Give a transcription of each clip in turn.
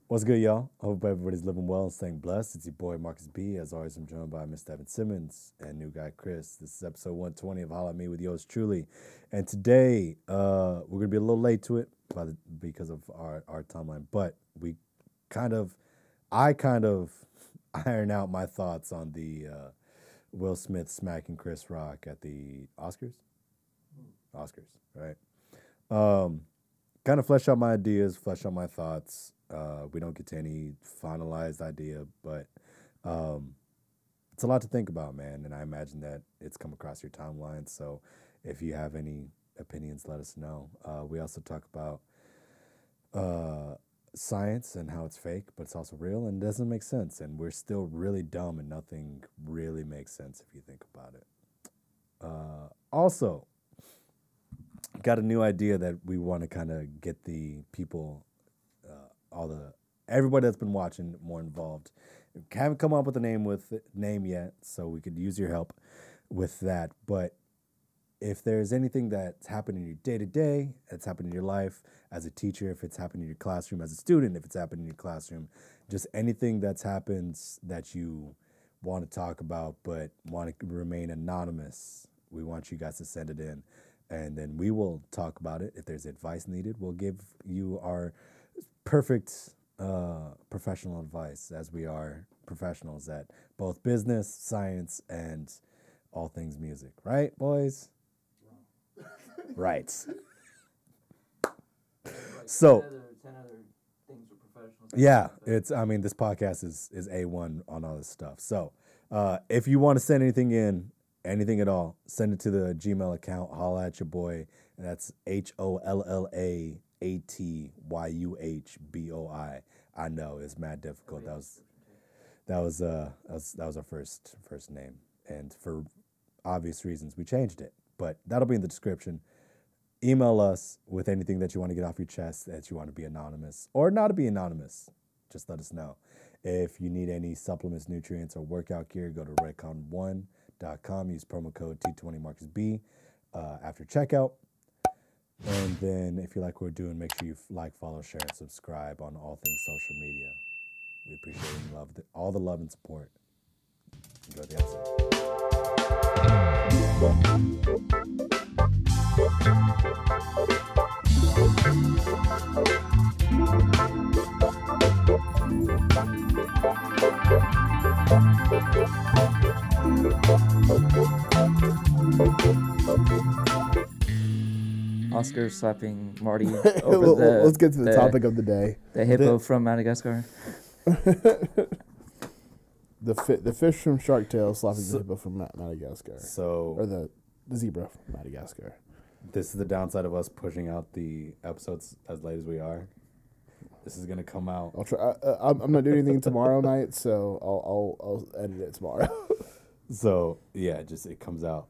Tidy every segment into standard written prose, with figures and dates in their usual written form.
What's good, y'all? Hope everybody's living well and staying blessed. It's your boy Markus B. As always, I'm joined by Mr. Evan Simmons and new guy Chris. This is episode 120 of Holla Me with yours truly. And today, we're gonna be a little late to it because of our timeline, but I kind of iron out my thoughts on the Will Smith smacking Chris Rock at the Oscars, right? Kind of flesh out my ideas, flesh out my thoughts. We don't get to any finalized idea, but it's a lot to think about, man. And I imagine that it's come across your timeline. So if you have any opinions, let us know. We also talk about science and how it's fake, but it's also real and doesn't make sense. And we're still really dumb and nothing really makes sense if you think about it. Also, got a new idea that we want to kind of get the people, everybody that's been watching more involved. Haven't come up with a name yet, so we could use your help with that. But if there's anything that's happened in your day-to-day, that's happened in your life as a teacher, if it's happened in your classroom as a student, if it's happened in your classroom, just anything that's happened that you want to talk about but want to remain anonymous, we want you guys to send it in. And then we will talk about it. If there's advice needed, we'll give you our perfect professional advice, as we are professionals at both business, science, and all things music. Right, boys? Right. So, 10 other things are professional. yeah, this podcast is A1 on all this stuff. So, if you want to send anything in, anything at all, send it to the Gmail account, hollaatyuhboi, and that's hollaatyuhboi. I know it's mad difficult. That was our first name, and for obvious reasons we changed it. But that'll be in the description. Email us with anything that you want to get off your chest, that you want to be anonymous or not to be anonymous. Just let us know. If you need any supplements, nutrients, or workout gear, go to redcon1.com. Use promo code T20MarkusB after checkout. And then if you like what we're doing, make sure you like, follow, share, and subscribe on all things social media. We appreciate and love all the love and support. Enjoy the episode. Oscar slapping Marty over Let's get to the topic of the day. The hippo from Madagascar. The fish from Shark Tale slapping the hippo from Madagascar. Or the zebra from Madagascar. This is the downside of us pushing out the episodes as late as we are. This is gonna come out. I'll try. I'm not doing anything tomorrow night, so I'll edit it tomorrow. So yeah, it comes out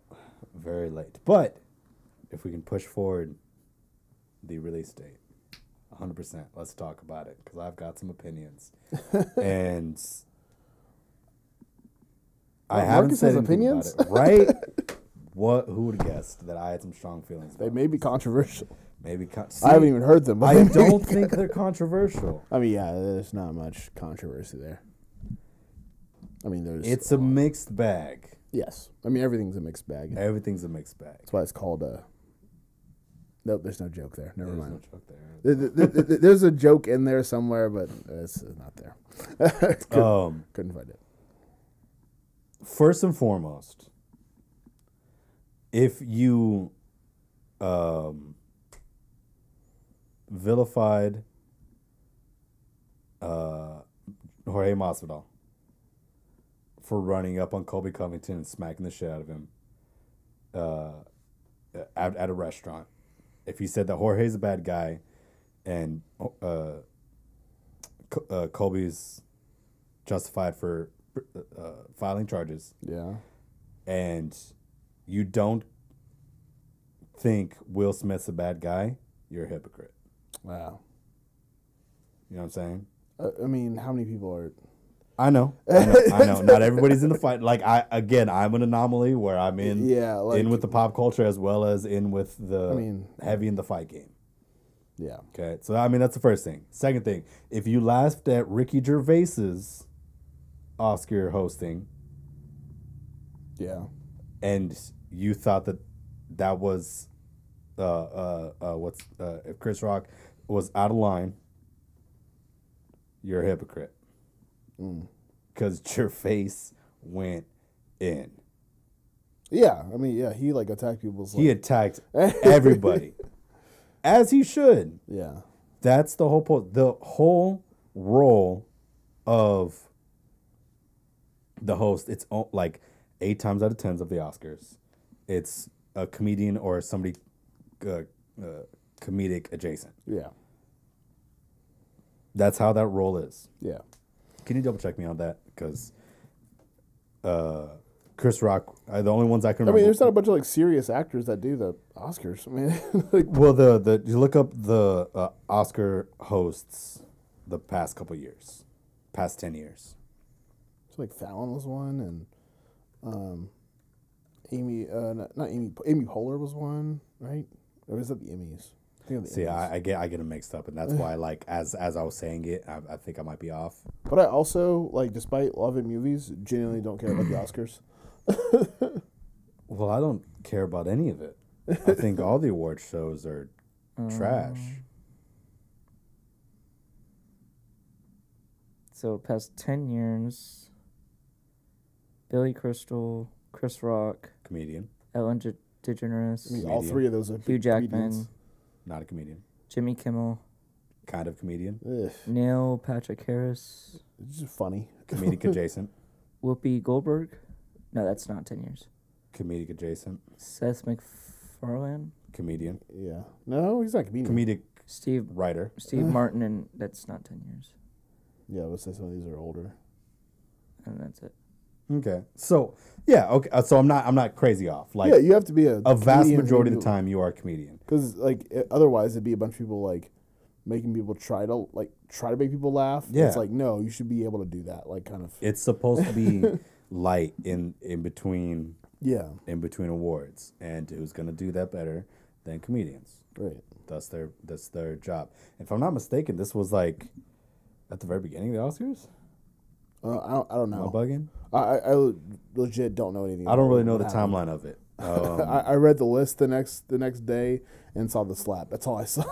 very late. But if we can push forward the release date, 100%. Let's talk about it because I've got some opinions, and I haven't Marcus said has anything opinions, about it, right? Who would have guessed that I had some strong feelings? They may be controversial. Maybe I haven't even heard them. I don't think they're controversial. I mean, yeah, there's not much controversy there. I mean, It's a mixed bag. Yes, I mean everything's a mixed bag. Everything's a mixed bag. That's why it's called Nope, there's no joke there. Never mind. No joke there. There's a joke in there somewhere, but it's not there. Couldn't find it. First and foremost, if you vilified Jorge Masvidal for running up on Colby Covington and smacking the shit out of him at a restaurant, if you said that Jorge's a bad guy and Colby's justified for filing charges, Yeah. and you don't think Will Smith's a bad guy, you're a hypocrite. Wow. You know what I'm saying? I mean, how many people are... I know. Not everybody's in the fight. Like I'm an anomaly where I'm in with the pop culture as well as in with the heavy in the fight game. Yeah. Okay, so I mean that's the first thing. Second thing, if you laughed at Ricky Gervais's Oscar hosting, Yeah. and you thought that was if Chris Rock was out of line, you're a hypocrite. Because Gervais went in. Yeah, I mean, yeah, he like attacked people's. He attacked everybody, as he should. Yeah, that's the whole point. The whole role of the host. It's like 8 times out of 10 of the Oscars, it's a comedian or somebody comedic adjacent. Yeah, that's how that role is. Yeah. Can you double check me on that? Because Chris Rock, the only ones I can remember. I mean, there's not a bunch of like serious actors that do the Oscars. I mean, like, well, the you look up the Oscar hosts the past couple years, past 10 years. So like Fallon was one, and Amy Poehler was one, right? Or was that the Emmys? See, I get them mixed up, and that's why, like, as I was saying it, I think I might be off. But I also, like, despite loving movies, genuinely don't care about the Oscars. Well, I don't care about any of it. I think all the award shows are trash. So past 10 years, Billy Crystal, Chris Rock, comedian, Ellen DeGeneres, I mean, all 3 of those are Hugh Jackman, comedians. Not a comedian, Jimmy Kimmel, kind of comedian, Neil Patrick Harris, it's just funny, comedic adjacent, Whoopi Goldberg. No, that's not 10 years. Comedic adjacent, Seth MacFarlane, comedian. Yeah, no, he's not a comedian. Comedic Steve writer, Steve Martin, and that's not 10 years. Yeah, let's say some of these are older. And that's it. Okay, so yeah, okay, so I'm not crazy off. Like, yeah, you have to be a vast majority of the time you are a comedian. Because like otherwise, it'd be a bunch of people like making people try to make people laugh. Yeah, it's like no, you should be able to do that. Like kind of. It's supposed to be light in between. Yeah. In between awards, and who's gonna do that better than comedians? Right. That's their job. If I'm not mistaken, this was like at the very beginning of the Oscars. I don't know. Am I bugging? I legit don't know anything. I don't really know the timeline of it. I read the list the next day and saw the slap. That's all I saw.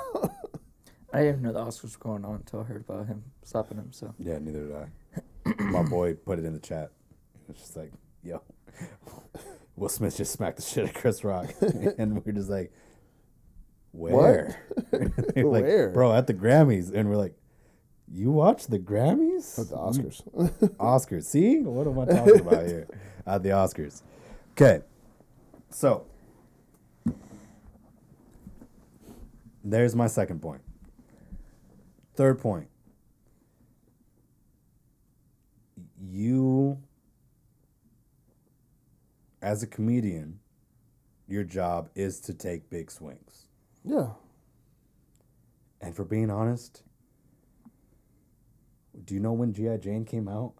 I didn't even know the Oscars were going on until I heard about him slapping him. So yeah, neither did I. My boy put it in the chat. It's just like, yo, Will Smith just smacked the shit out of Chris Rock, and we're just like, where? Like, where, bro? At the Grammys, and we're like, you watch the Grammys? At the Oscars. Oscars. See? What am I talking about here? At the Oscars. Okay. So, there's my second point. Third point. You, as a comedian, your job is to take big swings. Yeah. And for being honest, do you know when G.I. Jane came out?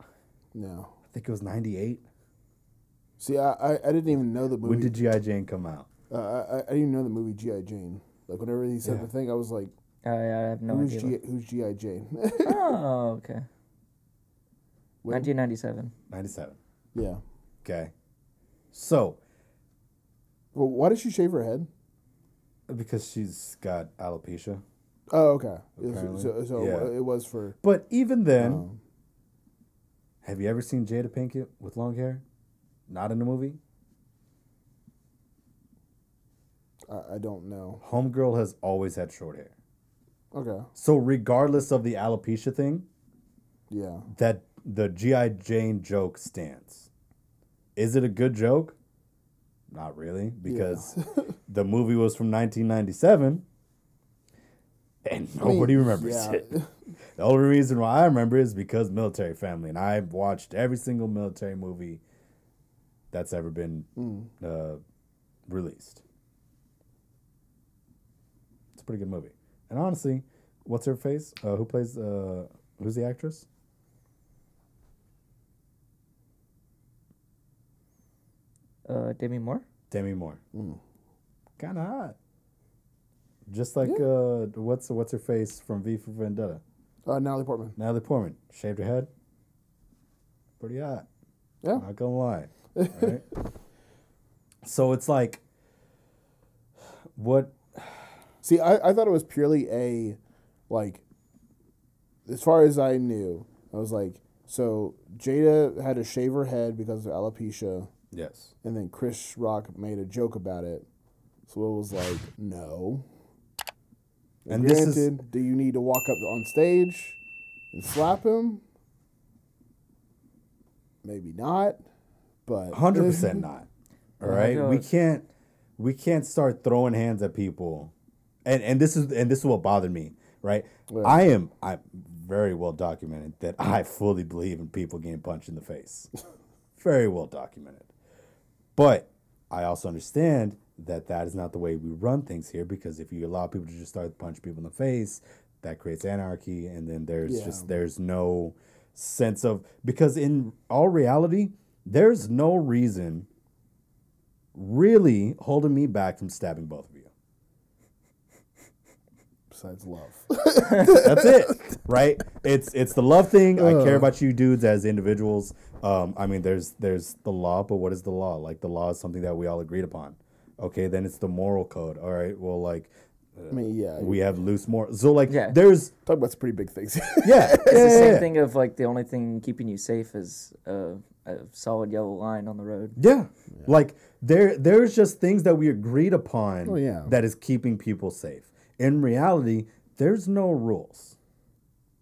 No. I think it was 98. See, I didn't even know the movie. When did G.I. Jane come out? I didn't even know the movie G.I. Jane. Like, whenever he said the thing, I was like, I have no idea. Who's G.I. Jane? Oh, okay. 1997. 97. Yeah. Okay. So. Well, why did she shave her head? Because she's got alopecia. Oh, okay. So it was for... But even then, have you ever seen Jada Pinkett with long hair? Not in the movie? I don't know. Homegirl has always had short hair. Okay. So regardless of the alopecia thing, yeah, that the G.I. Jane joke stands. Is it a good joke? Not really, because the movie was from 1997, and nobody remembers it. The only reason why I remember is because military family, and I've watched every single military movie that's ever been released. It's a pretty good movie. And honestly, what's her face? Who plays? Who's the actress? Demi Moore. Demi Moore. Kind of hot. Just like what's her face from V for Vendetta? Natalie Portman. Natalie Portman shaved her head. Pretty hot. Yeah. Not gonna lie. Right? So it's like, what? See, I thought it was purely a, like, as far as I knew, I was like, so Jada had to shave her head because of alopecia. Yes. And then Chris Rock made a joke about it. So it was like, no. And granted, do you need to walk up on stage and slap him? Maybe not, but 100% not. All right, we can't start throwing hands at people, and this is what bothered me. Right, yeah. I'm very well documented that I fully believe in people getting punched in the face. Very well documented, but I also understand that is not the way we run things here, because if you allow people to just start punching people in the face, that creates anarchy, and then there's no sense of, because in all reality, there's no reason really holding me back from stabbing both of you. Besides love. That's it, right? It's the love thing. I care about you dudes as individuals. I mean, there's the law, but what is the law? Like, the law is something that we all agreed upon. Okay, then it's the moral code. All right, well, like, I mean, yeah, we have loose morals. So, like, there's talk about some pretty big things. It's the same thing of, like, the only thing keeping you safe is a solid yellow line on the road. Yeah. Like, there's just things that we agreed upon that is keeping people safe. In reality, there's no rules.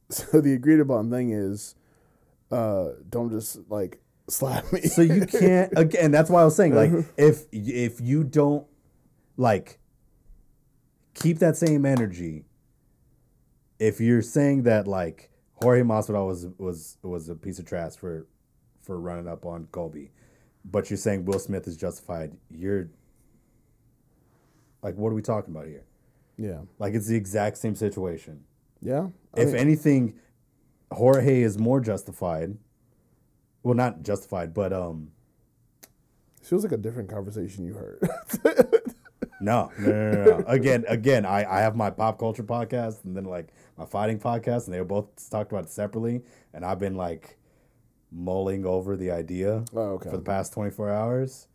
So the agreed upon thing is, don't just, like, slap me. So you can't, again, that's why I was saying, like, if you don't, like, keep that same energy, if you're saying that, like, Jorge Masvidal was a piece of trash for running up on Colby, but you're saying Will Smith is justified, you're, like, what are we talking about here? Yeah. Like, it's the exact same situation. Yeah. If anything, Jorge is more justified. Well, not justified, but it feels like a different conversation you heard. No. Again, I have my pop culture podcast and then, like, my fighting podcast, and they were both talked about it separately, and I've been, like, mulling over the idea for the past 24 hours,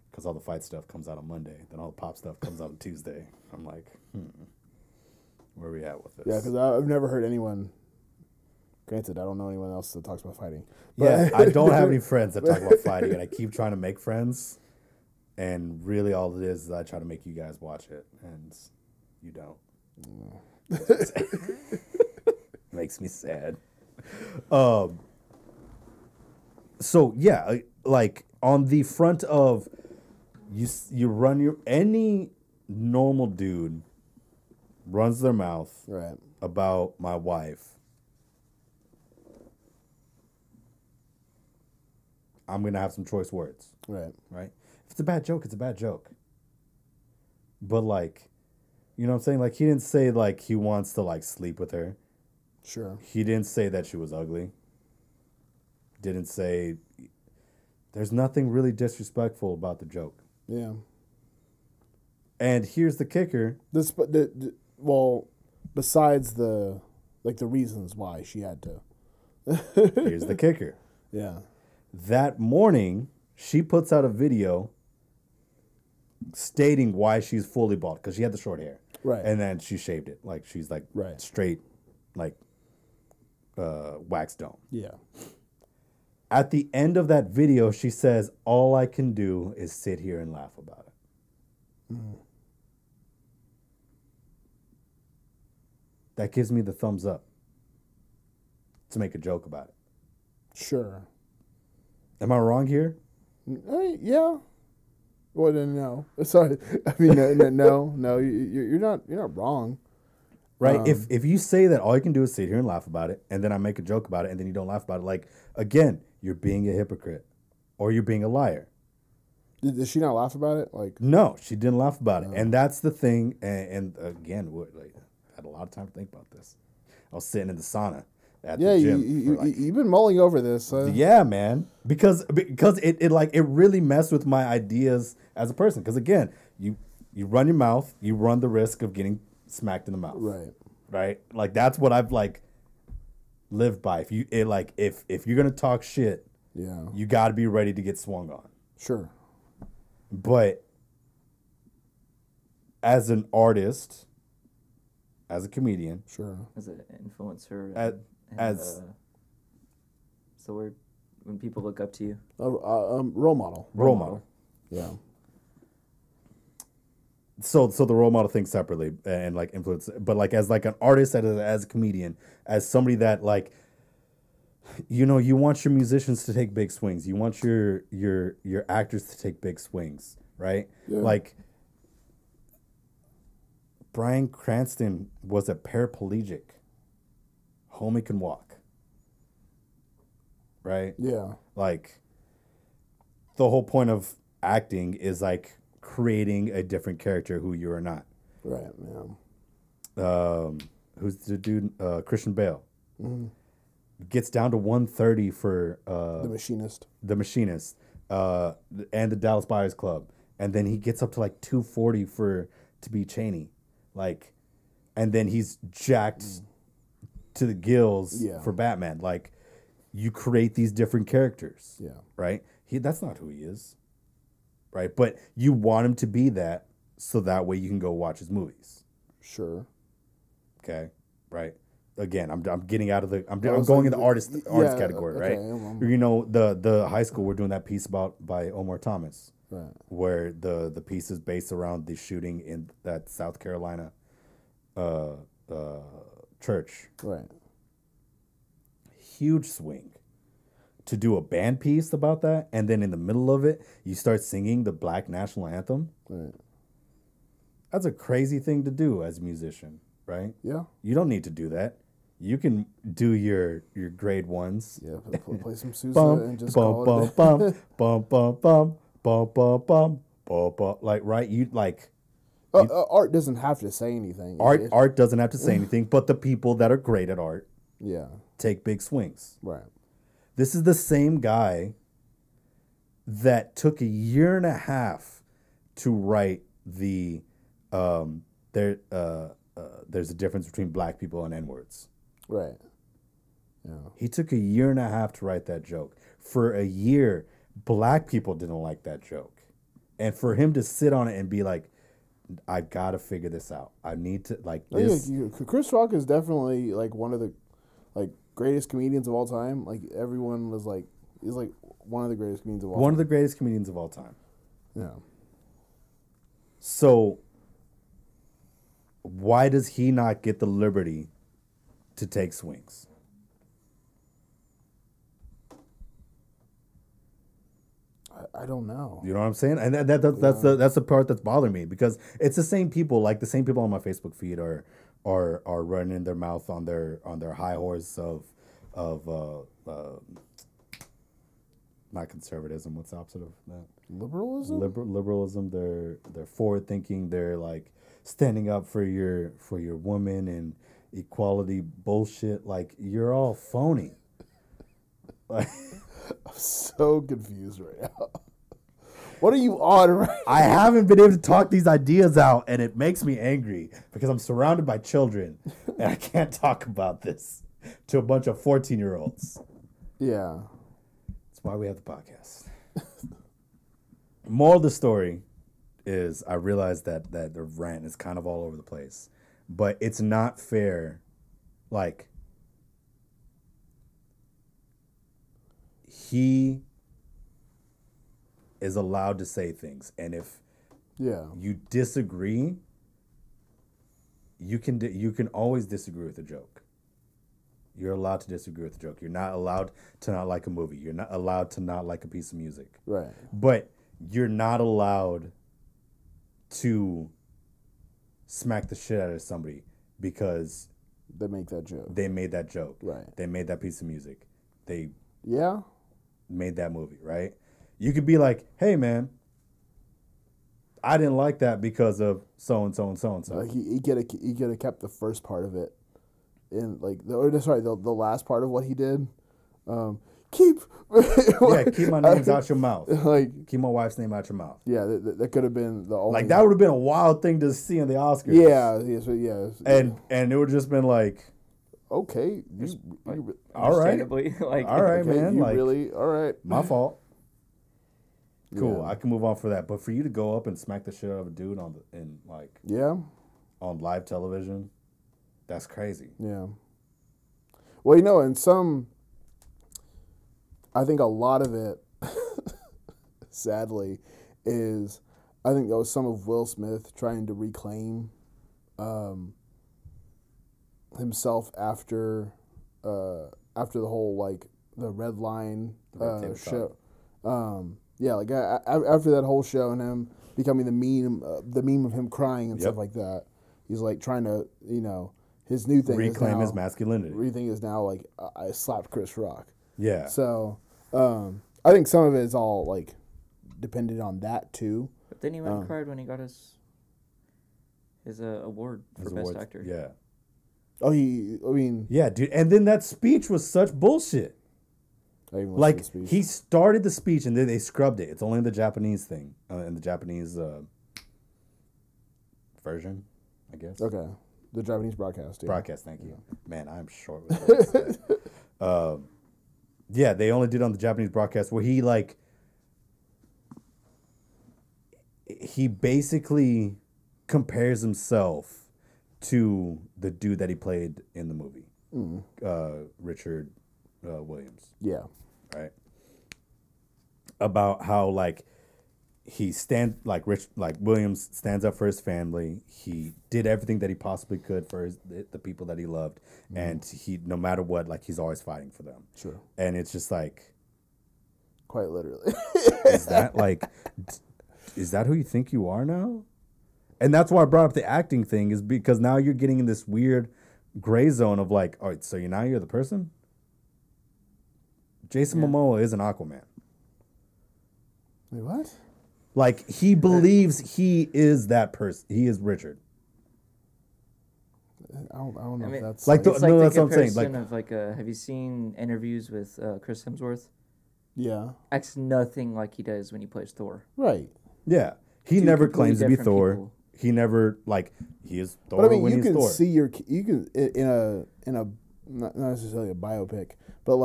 because all the fight stuff comes out on Monday, then all the pop stuff comes out on Tuesday. I'm like, where are we at with this? Yeah, because I've never heard anyone. Granted, I don't know anyone else that talks about fighting. But yeah, I don't have any friends that talk about fighting, and I keep trying to make friends, and really all it is I try to make you guys watch it, and you don't. Makes me sad. So yeah, like, on the front of you run any normal dude runs their mouth about my wife, I'm going to have some choice words. Right. If it's a bad joke, it's a bad joke. But, like, you know what I'm saying? Like, he didn't say, like, he wants to, like, sleep with her. Sure. He didn't say that she was ugly. Didn't say... There's nothing really disrespectful about the joke. Yeah. And here's the kicker. Well, besides the reasons why she had to. Here's the kicker. Yeah. That morning, she puts out a video stating why she's fully bald, because she had the short hair. Right. And then she shaved it. Like, she's, like, straight, like, wax dome. Yeah. At the end of that video, she says, all I can do is sit here and laugh about it. Mm. That gives me the thumbs up to make a joke about it. Sure. Am I wrong here? Yeah. Well, then no. Sorry. I mean, no. You're not wrong. Right. If you say that all you can do is sit here and laugh about it, and then I make a joke about it, and then you don't laugh about it, like, again, you're being a hypocrite, or you're being a liar. Did she not laugh about it? Like, no, she didn't laugh about it, and that's the thing. And again, like, I had a lot of time to think about this. I was sitting in the sauna at the gym. You've been mulling over this. Yeah, man, because it really messed with my ideas as a person. Because again, you run your mouth, you run the risk of getting smacked in the mouth. Right. Right? Like that's what I've like lived by. If you're gonna talk shit, Yeah. you gotta be ready to get swung on. Sure. But as an artist, as a comedian, Sure. As an influencer. As what's the word? When people look up to you. Role model. role model. Yeah. So the role model thing separately and like influence, but like as like an artist, as a comedian, as somebody that like, you know, you want your musicians to take big swings. You want your actors to take big swings, right? Yeah. Like Bryan Cranston was a paraplegic. Homie can walk. Right? Yeah. Like the whole point of acting is like creating a different character who you are not. Right. Yeah. Who's the dude? Christian Bale. Mm-hmm. Gets down to 130 for The Machinist. The Machinist, and the Dallas Buyers Club, and then he gets up to like 240 to be Cheney, like, and then he's jacked to the gills for Batman. Like, you create these different characters, right? That's not who he is, right? But you want him to be that, so that way you can go watch his movies. Sure. Okay, right. Again, I'm getting out of the I'm going in the artist category, okay, right? You know, the high school we're doing that piece by Omar Thomas, right? Where the piece is based around the shooting in that South Carolina church, right? Huge swing to do a band piece about that, and then in the middle of it, you start singing the Black national anthem. Right. That's a crazy thing to do as a musician, right? Yeah. You don't need to do that. You can do your grade ones. Yeah, play some Sousa and just call it. Like, right? You like art doesn't have to say anything. Art doesn't have to say anything, but the people that are great at art, take big swings. Right. This is the same guy that took a year and a half to write the there's a difference between black people and N-words. Right. Yeah. He took a year and a half to write that joke. For a year, black people didn't like that joke. And for him to sit on it and be like, I gotta figure this out. I need to like this. Yeah, Chris Rock is definitely like one of the like greatest comedians of all time. Like everyone was like, he's like one of the greatest comedians of all time. One of the greatest comedians of all time. Yeah. So why does he not get the liberty to take swings? I don't know. You know what I'm saying? And that's the part that's bothering me, because it's the same people, like the same people on my Facebook feed are running their mouth on their high horse of not conservatism. What's the opposite of that? Liberalism. Liberalism. They're forward thinking. They're like standing up for your woman and equality bullshit. Like, you're all phony. Like, I'm so confused right now. What are you on right now? I haven't been able to talk these ideas out, and it makes me angry because I'm surrounded by children and I can't talk about this to a bunch of 14-year-olds. Yeah. That's why we have the podcast. Moral of the story is I realize that the rant is kind of all over the place, but it's not fair. Like, he is allowed to say things, and if you disagree, you can always disagree with a joke. You're allowed to disagree with a joke. You're not allowed to not like a movie. You're not allowed to not like a piece of music. Right. But you're not allowed to smack the shit out of somebody because they make that joke. They made that joke. Right. They made that piece of music. They made that movie, right? You could be like, hey, man, I didn't like that because of so-and-so and so-and-so. Like he could have kept the first part of it in, like, the last part of what he did. keep keep my names out your mouth. Like, keep my wife's name out your mouth. Yeah, that could have been the only. Like, that would have been a wild thing to see in the Oscars. Yeah. And it would have just been like, okay, all right, like, all right, okay, man, you like, really, all right, my fault. Cool, Yeah. I can move on for that. But for you to go up and smack the shit out of a dude on live television, that's crazy. Yeah. Well, you know, and I think a lot of it, sadly, is I think that was some of Will Smith trying to reclaim himself after the whole, like, the Red Line show. Like after that whole show and him becoming the meme of him crying and stuff like that. He's like trying to, his new thing reclaim his masculinity. Everything is now like I slapped Chris Rock. Yeah. So I think some of it is all like dependent on that too. But then he went and cried when he got his award for Best Actor. Yeah. Oh, yeah, dude. And then that speech was such bullshit. Like, he started the speech and then they scrubbed it. It's only the Japanese thing, in the Japanese version, I guess. Okay. The Japanese broadcast. Yeah. Broadcast, thank you. Man, I'm short with words. Yeah, they only did on the Japanese broadcast where he basically compares himself to the dude that he played in the movie, Richard Williams. Yeah. Right. About how Williams stands up for his family. He did everything that he possibly could for the people that he loved, and he, no matter what, he's always fighting for them. Sure. And it's just quite literally. is that who you think you are now? And that's why I brought up the acting thing, is because now you're getting in this weird gray zone of all right, so you're the person? Jason Momoa is an Aquaman. Wait, what? He believes he is that person. He is Richard. I don't know if that's... that's what I'm saying. Have you seen interviews with Chris Hemsworth? Yeah. Acts nothing like he does when he plays Thor. Right. Yeah. He never claims to be Thor. People. He never, he is Thor but, when he's Thor. You can see in a not necessarily a biopic, but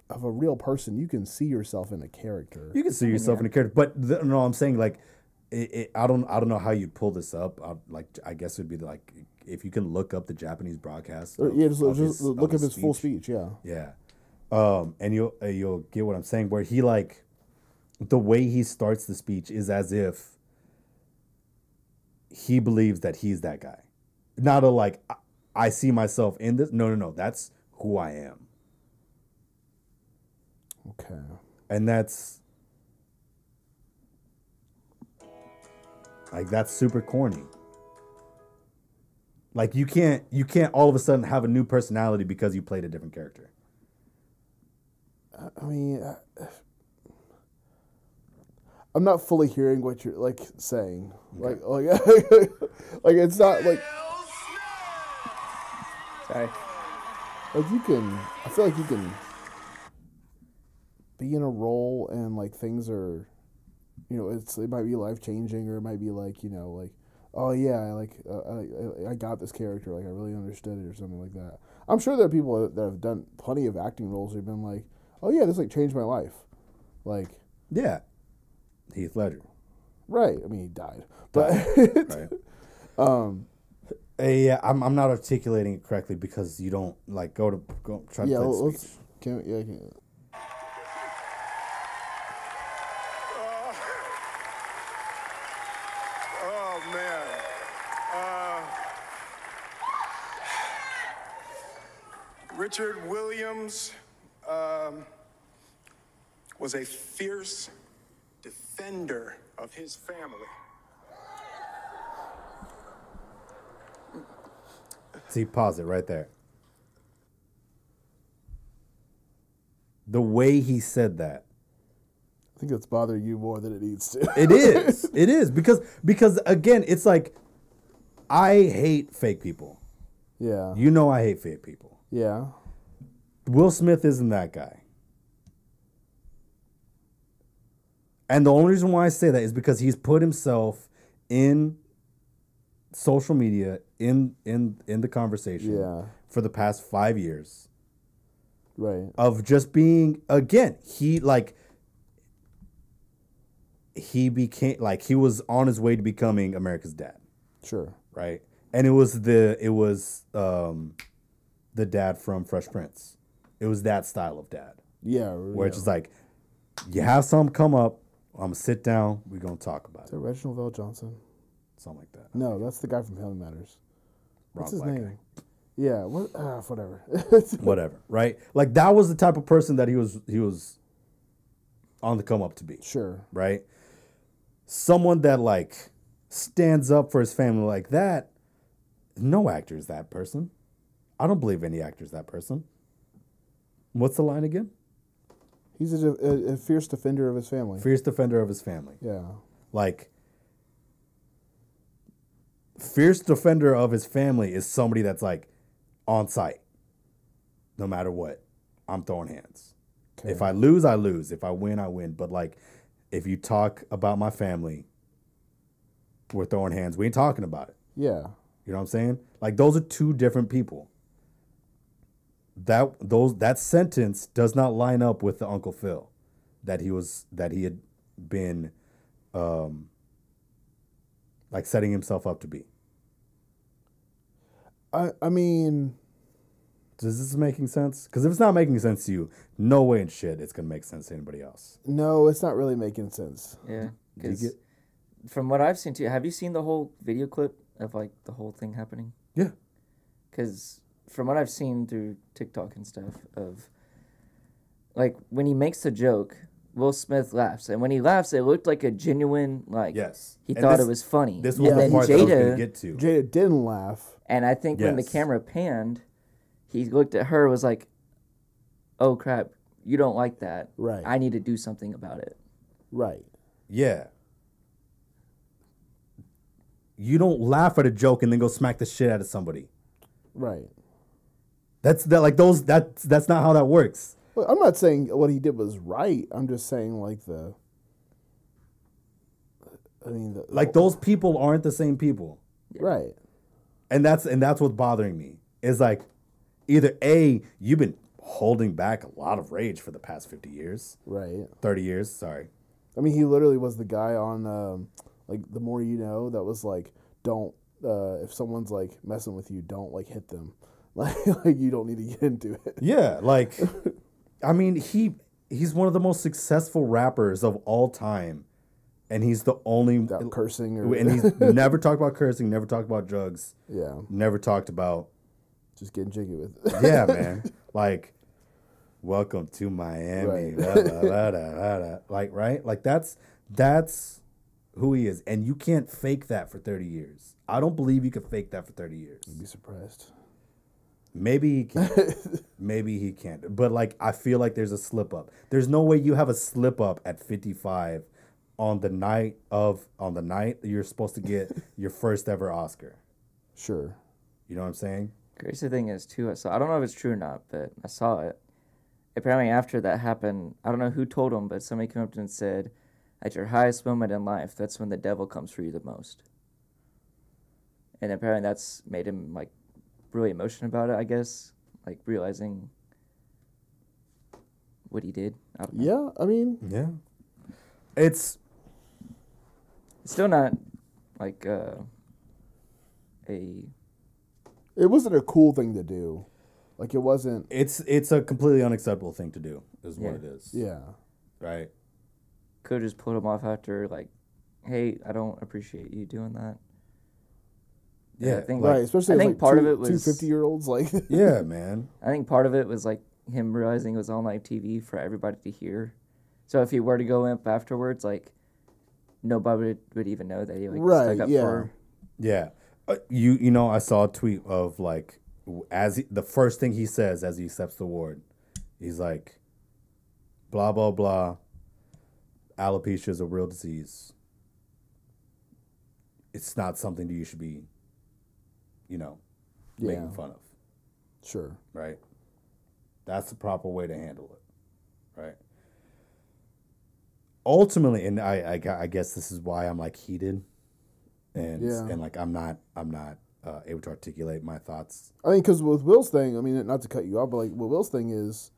of a real person, you can see yourself in a character. You can see yourself in a character, but no, I'm saying I don't know how you'd pull this up. I guess it would be if you can look up the Japanese broadcast. Just look up his full speech. Yeah. Yeah, and you'll get what I'm saying. Where he the way he starts the speech is as if he believes that he's that guy, not I see myself in this. No, that's who I am. Okay. And that's super corny. You can't all of a sudden have a new personality because you played a different character. I mean, I'm not fully hearing what you're saying. Okay. It's not Sorry. I feel like you can be in a role and things are, it might be life changing, or it might be oh yeah, I got this character, I really understood it, or something like that. I'm sure there are people that have done plenty of acting roles who've been oh yeah, this changed my life, yeah, Heath Ledger. Right. I mean, he died, but right. Yeah, I'm not articulating it correctly because you don't go try to play the speech. Can Oh, man. Richard Williams was a fierce defender of his family. See, pause it right there. The way he said that. I think it's bothering you more than it needs to. It is. It is. Because again, it's I hate fake people. Yeah. You know I hate fake people. Yeah. Will Smith isn't that guy. And the only reason why I say that is because he's put himself in social media, in the conversation for the past 5 years. Right. Of just being, again, he became, like, he was on his way to becoming America's dad. Sure. Right? And it was the dad from Fresh Prince. It was that style of dad. Yeah. Where it's just like, you have something come up, I'm going to sit down, we're going to talk about it. Is that Reginald Vell Johnson? Something like that. No, that's the guy from Family Matters. What's his name? Guy. Yeah, whatever. Whatever, right? Like, that was the type of person that he was on the come up to be. Sure. Right? Someone that, like, stands up for his family like that, no actor is that person. I don't believe any actor is that person. What's the line again? He's a fierce defender of his family. Fierce defender of his family. Yeah. Like, fierce defender of his family is somebody that's, like, on site. No matter what, I'm throwing hands. Okay. If I lose, I lose. If I win, I win. But, like, if you talk about my family, we're throwing hands. We ain't talking about it. Yeah. You know what I'm saying? Like, those are two different people. That sentence does not line up with the Uncle Phil that he had been like setting himself up to be. I mean, does this making sense? Because if it's not making sense to you, no way in shit it's gonna make sense to anybody else. No, it's not really making sense. Yeah, because from what I've seen too, have you seen the whole video clip of like the whole thing happening? Yeah. Because from what I've seen through TikTok and stuff, of like when he makes a joke, Will Smith laughs, and when he laughs, it looked like a genuine, like, yes, he thought it was funny. This was the part that I was going to get to. Jada didn't laugh, and I think when the camera panned, he looked at her, was like, "Oh crap, you don't like that? Right? I need to do something about it." Right? Yeah. You don't laugh at a joke and then go smack the shit out of somebody. Right. That's not how that works. Well, I'm not saying what he did was right. I'm just saying like those people aren't the same people. Right. And that's what's bothering me. Is like either A, you've been holding back a lot of rage for the past 50 years. Right. 30 years, sorry. I mean, he literally was the guy on like The More You Know that was like, don't if someone's like messing with you, don't like hit them. Like you don't need to get into it. Yeah, like I mean, he's one of the most successful rappers of all time, and he's the only without cursing and he's never talked about cursing, never talked about drugs. Yeah. Never talked about just getting jiggy with it. Yeah, man. Like, welcome to Miami. Right. Blah, blah, blah, blah. Like, right? Like that's who he is, and you can't fake that for 30 years. I don't believe you can fake that for 30 years. You'd be surprised. Maybe he can. Maybe he can't. But like, I feel like there's a slip up. There's no way you have a slip up at 55 on the night that you're supposed to get your first ever Oscar. Sure. You know what I'm saying? Crazy thing is too, I don't know if it's true or not, but I saw it. Apparently after that happened, I don't know who told him, but somebody came up to him and said, at your highest moment in life, that's when the devil comes for you the most. And apparently that's made him like really emotional about it, I guess, like realizing what he did. I don't know. Yeah, I mean, yeah, it's still not like it wasn't a cool thing to do. Like it wasn't. It's a completely unacceptable thing to do. Is what it is. Yeah. Right. Could just put him off after like, hey, I don't appreciate you doing that. Yeah, I think, right. Especially I think like part of it was 50-year-olds. Like, yeah, man. I think part of it was like him realizing it was on live TV for everybody to hear. So if he were to go imp afterwards, like nobody would even know that he like stuck up for. Yeah, you know, I saw a tweet of like the first thing he says as he accepts the award, he's like, blah blah blah. Alopecia is a real disease. It's not something that you should be, you know, making fun of. Sure. Right. That's the proper way to handle it, right? Ultimately, and I guess this is why I'm like heated, and like I'm not able to articulate my thoughts. I mean, because with Will's thing, I mean, not to cut you off, but like what Will's thing is,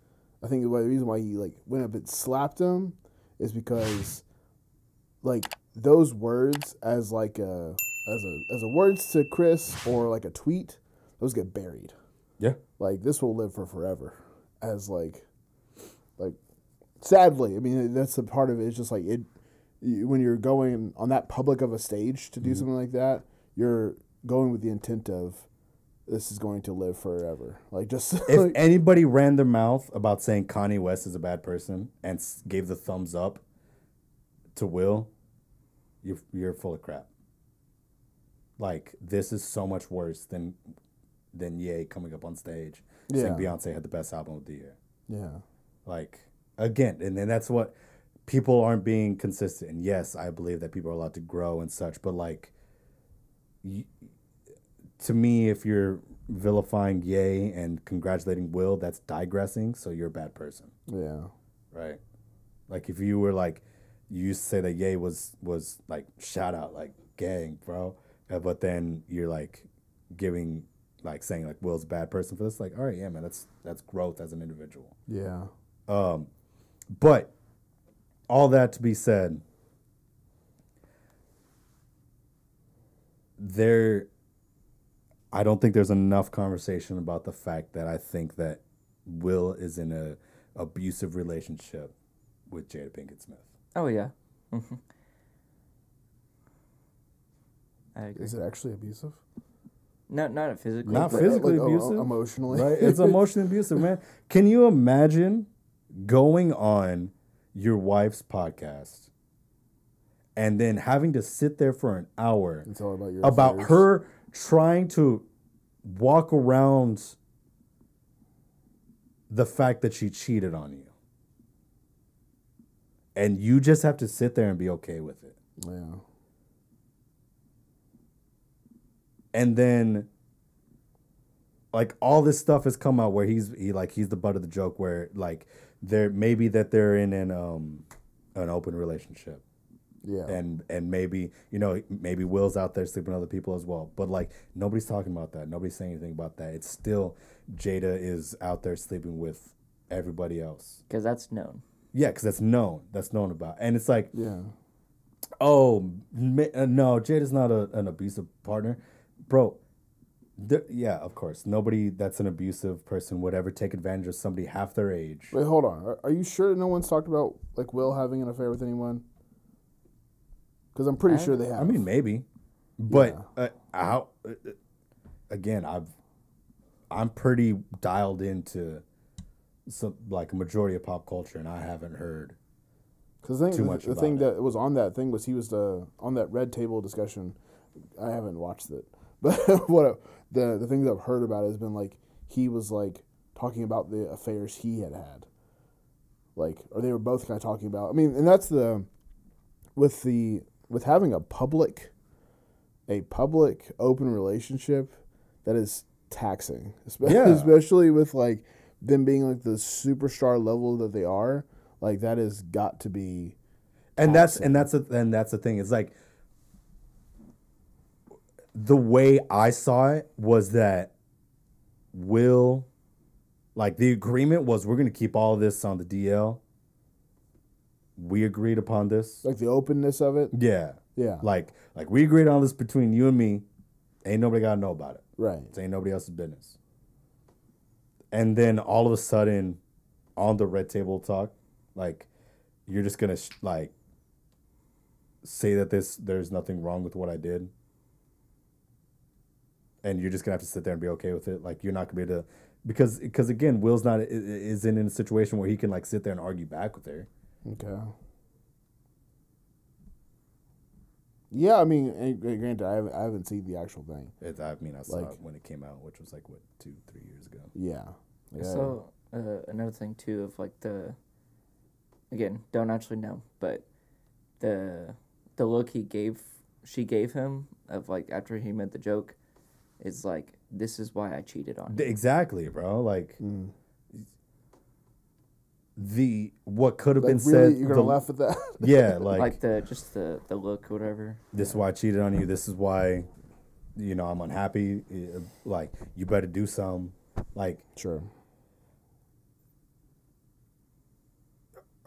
I think the reason why he like went up and slapped him is because like those words as like a words to Chris or like a tweet, those get buried. Yeah. Like this will live for forever as like sadly, I mean that's a part of it. It's just like when you're going on that public of a stage to do something like that, you're going with the intent of this is going to live forever. Like just if like, anybody ran their mouth about saying Kanye West is a bad person and gave the thumbs up to Will, you're full of crap. Like this is so much worse than Ye coming up on stage saying Beyonce had the best album of the year. Yeah. Like again, and then that's what people aren't being consistent. And yes, I believe that people are allowed to grow and such, but like to me, if you're vilifying Ye and congratulating Will, that's digressing, so you're a bad person. Yeah. Right? Like if you were like, you used to say that Ye was like shout out, like gang, bro. But then you're like giving, like saying like Will's a bad person for this. Like, all right, yeah, man, that's growth as an individual. Yeah. But all that to be said, I don't think there's enough conversation about the fact that I think that Will is in a abusive relationship with Jada Pinkett Smith. Oh yeah. Mm-hmm. I agree. Is it actually abusive? Not physically. Not but physically like, abusive. Emotionally. Right? It's emotionally abusive, man. Can you imagine going on your wife's podcast and then having to sit there for an hour And tell her about your about affairs. her trying to walk around the fact that she cheated on you? And you just have to sit there and be okay with it. Yeah. And then like all this stuff has come out where he's the butt of the joke, where like they're in an open relationship. Yeah. And maybe, maybe Will's out there sleeping with other people as well. But like nobody's talking about that. Nobody's saying anything about that. It's still Jada is out there sleeping with everybody else. Because that's known. Yeah, because that's known. That's known about. And it's like, Yeah. oh, no, Jada's not an abusive partner. Bro, yeah, of course. Nobody that's an abusive person would ever take advantage of somebody half their age. Wait, hold on. Are you sure no one's talked about like Will having an affair with anyone? Because I'm pretty sure they have. I mean, maybe. But again, I'm pretty dialed into some like a majority of pop culture, and I haven't heard too much the about thing it. that was on that thing was he was on that red table discussion. I haven't watched it, but the thing that I've heard about it has been like he was like talking about the affairs he had, like, or they were both kind of talking about. I mean, and that's with having a public open relationship that is taxing, especially with like them being like the superstar level that they are. Like that has got to be, and that's the thing. It's like the way I saw it was that Will, like the agreement was we're gonna keep all of this on the DL. We agreed upon this. like the openness of it. Yeah. Yeah. Like we agreed on this between you and me. Ain't nobody gotta know about it. Right. It ain't nobody else's business. And then all of a sudden, on the red table talk, like you're just gonna like say that there's nothing wrong with what I did, and you're just gonna have to sit there and be okay with it. Like you're not gonna be able to, because again, Will's not isn't in a situation where he can like sit there and argue back with her. Okay. Yeah, I mean, granted, I haven't seen the actual thing. I saw it when it came out, which was like, what, 2-3 years ago? Yeah. So, another thing, too, of like again, don't actually know, but the look she gave him of like after he made the joke is like, this is why I cheated on you. Exactly, bro. Like, what could have Like, been really? said. You're gonna laugh at that? Yeah, Like the look or whatever. This is why I cheated on you. This is why, I'm unhappy. Like, you better do something. Like, Sure.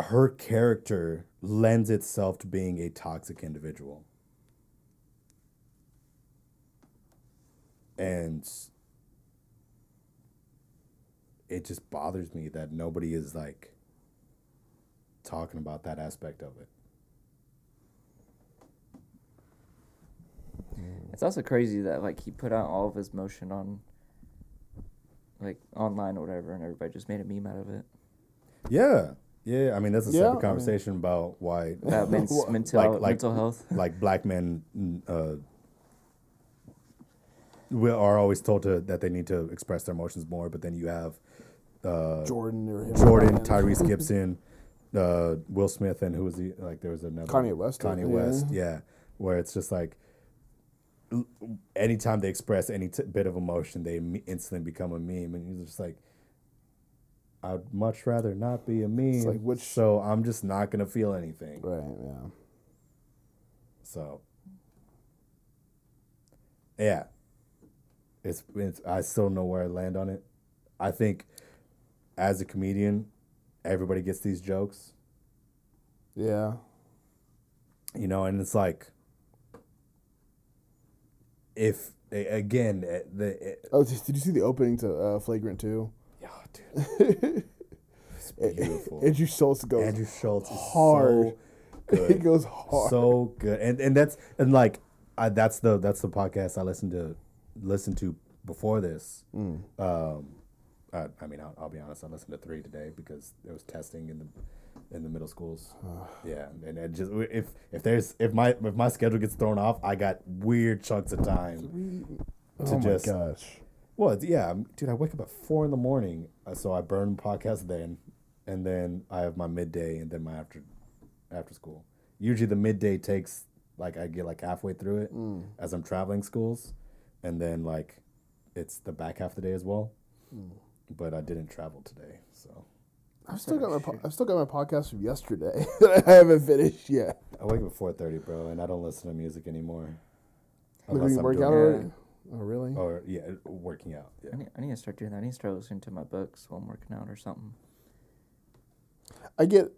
her character lends itself to being a toxic individual. And it just bothers me that nobody is, like, talking about that aspect of it. It's also crazy that, like, he put out all of his motion on, like, online or whatever, and everybody just made a meme out of it. Yeah. Yeah, I mean, that's a Yeah, separate conversation about why... About mental health. Like, black men we are always told that they need to express their emotions more, but then you have Jordan, Tyrese Gibson, Will Smith, and who was he? Like, there was another... Kanye West, yeah. Where it's just like, anytime they express any bit of emotion, they instantly become a meme, and you're just like, I'd much rather not be a meme, like so I'm just not going to feel anything. Right, yeah. So, yeah. It's I still don't know where I land on it. I think, as a comedian, everybody gets these jokes. Yeah. And it's like, if, again, did you see the opening to Flagrant 2? Yeah, dude. It's beautiful. Andrew Schultz goes Andrew Schultz is hard. so good. He goes hard. So good. And that's that's the podcast I listened to before this. I mean, I'll be honest, I listened to 3 today because there was testing in the middle schools. Yeah, and it just if my schedule gets thrown off, I got weird chunks of time Oh my gosh. Well, yeah, dude, I wake up at 4 a.m, so I burn podcast then, and then I have my midday and then my after school. Usually the midday takes, like, I get like halfway through it as I'm traveling schools, and then like it's the back half of the day as well. But I didn't travel today, so I've still got my podcast from yesterday that I haven't finished yet. I wake up at 4:30, bro, and I don't listen to music anymore. Look, you work out already? Oh, really? Or working out. Yeah. I need to start doing that. I need to start listening to my books while I'm working out or something. I get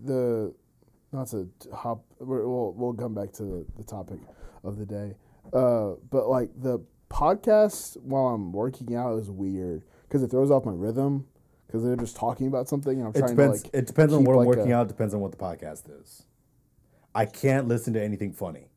not to hop. We'll come back to the topic of the day. But like the podcast while I'm working out is weird because it throws off my rhythm because they're just talking about something and I'm trying to like. It depends on what I'm working out. Depends on what the podcast is. I can't listen to anything funny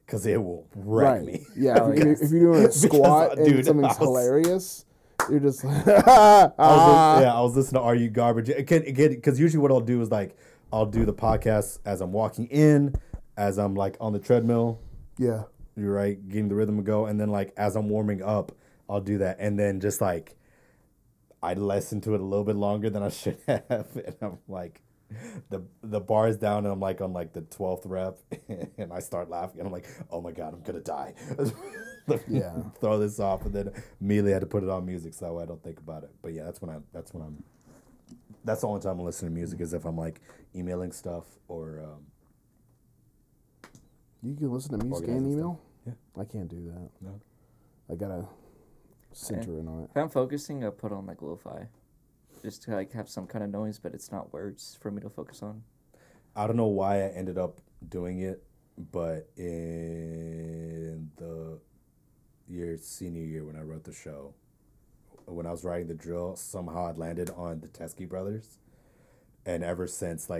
because it will wreck me. Yeah, if you're doing a squat and something's hilarious, you're just like, I was listening to Are You Garbage? Because usually what I'll do is like I'll do the podcast as I'm walking in, as I'm like on the treadmill. Yeah. You're right, getting the rhythm to go, and then like as I'm warming up, I'll do that, and then just like I listen to it a little bit longer than I should have, and I'm like, the bar is down, and I'm like on like the 12th rep, and I start laughing, and I'm like, oh my god, I'm gonna die. Yeah. Throw this off, and then immediately I had to put it on music so that way I don't think about it. But yeah, that's the only time I listen to music is if I'm like emailing stuff or. You can listen to music and email? Yeah. I can't do that. No. I gotta center in on it. If I'm focusing, I put on like lo-fi, just to like have some kind of noise, but it's not words for me to focus on. I don't know why I ended up doing it, but in the senior year when I wrote the show, when I was writing the drill, somehow I'd landed on the Teskey Brothers, and ever since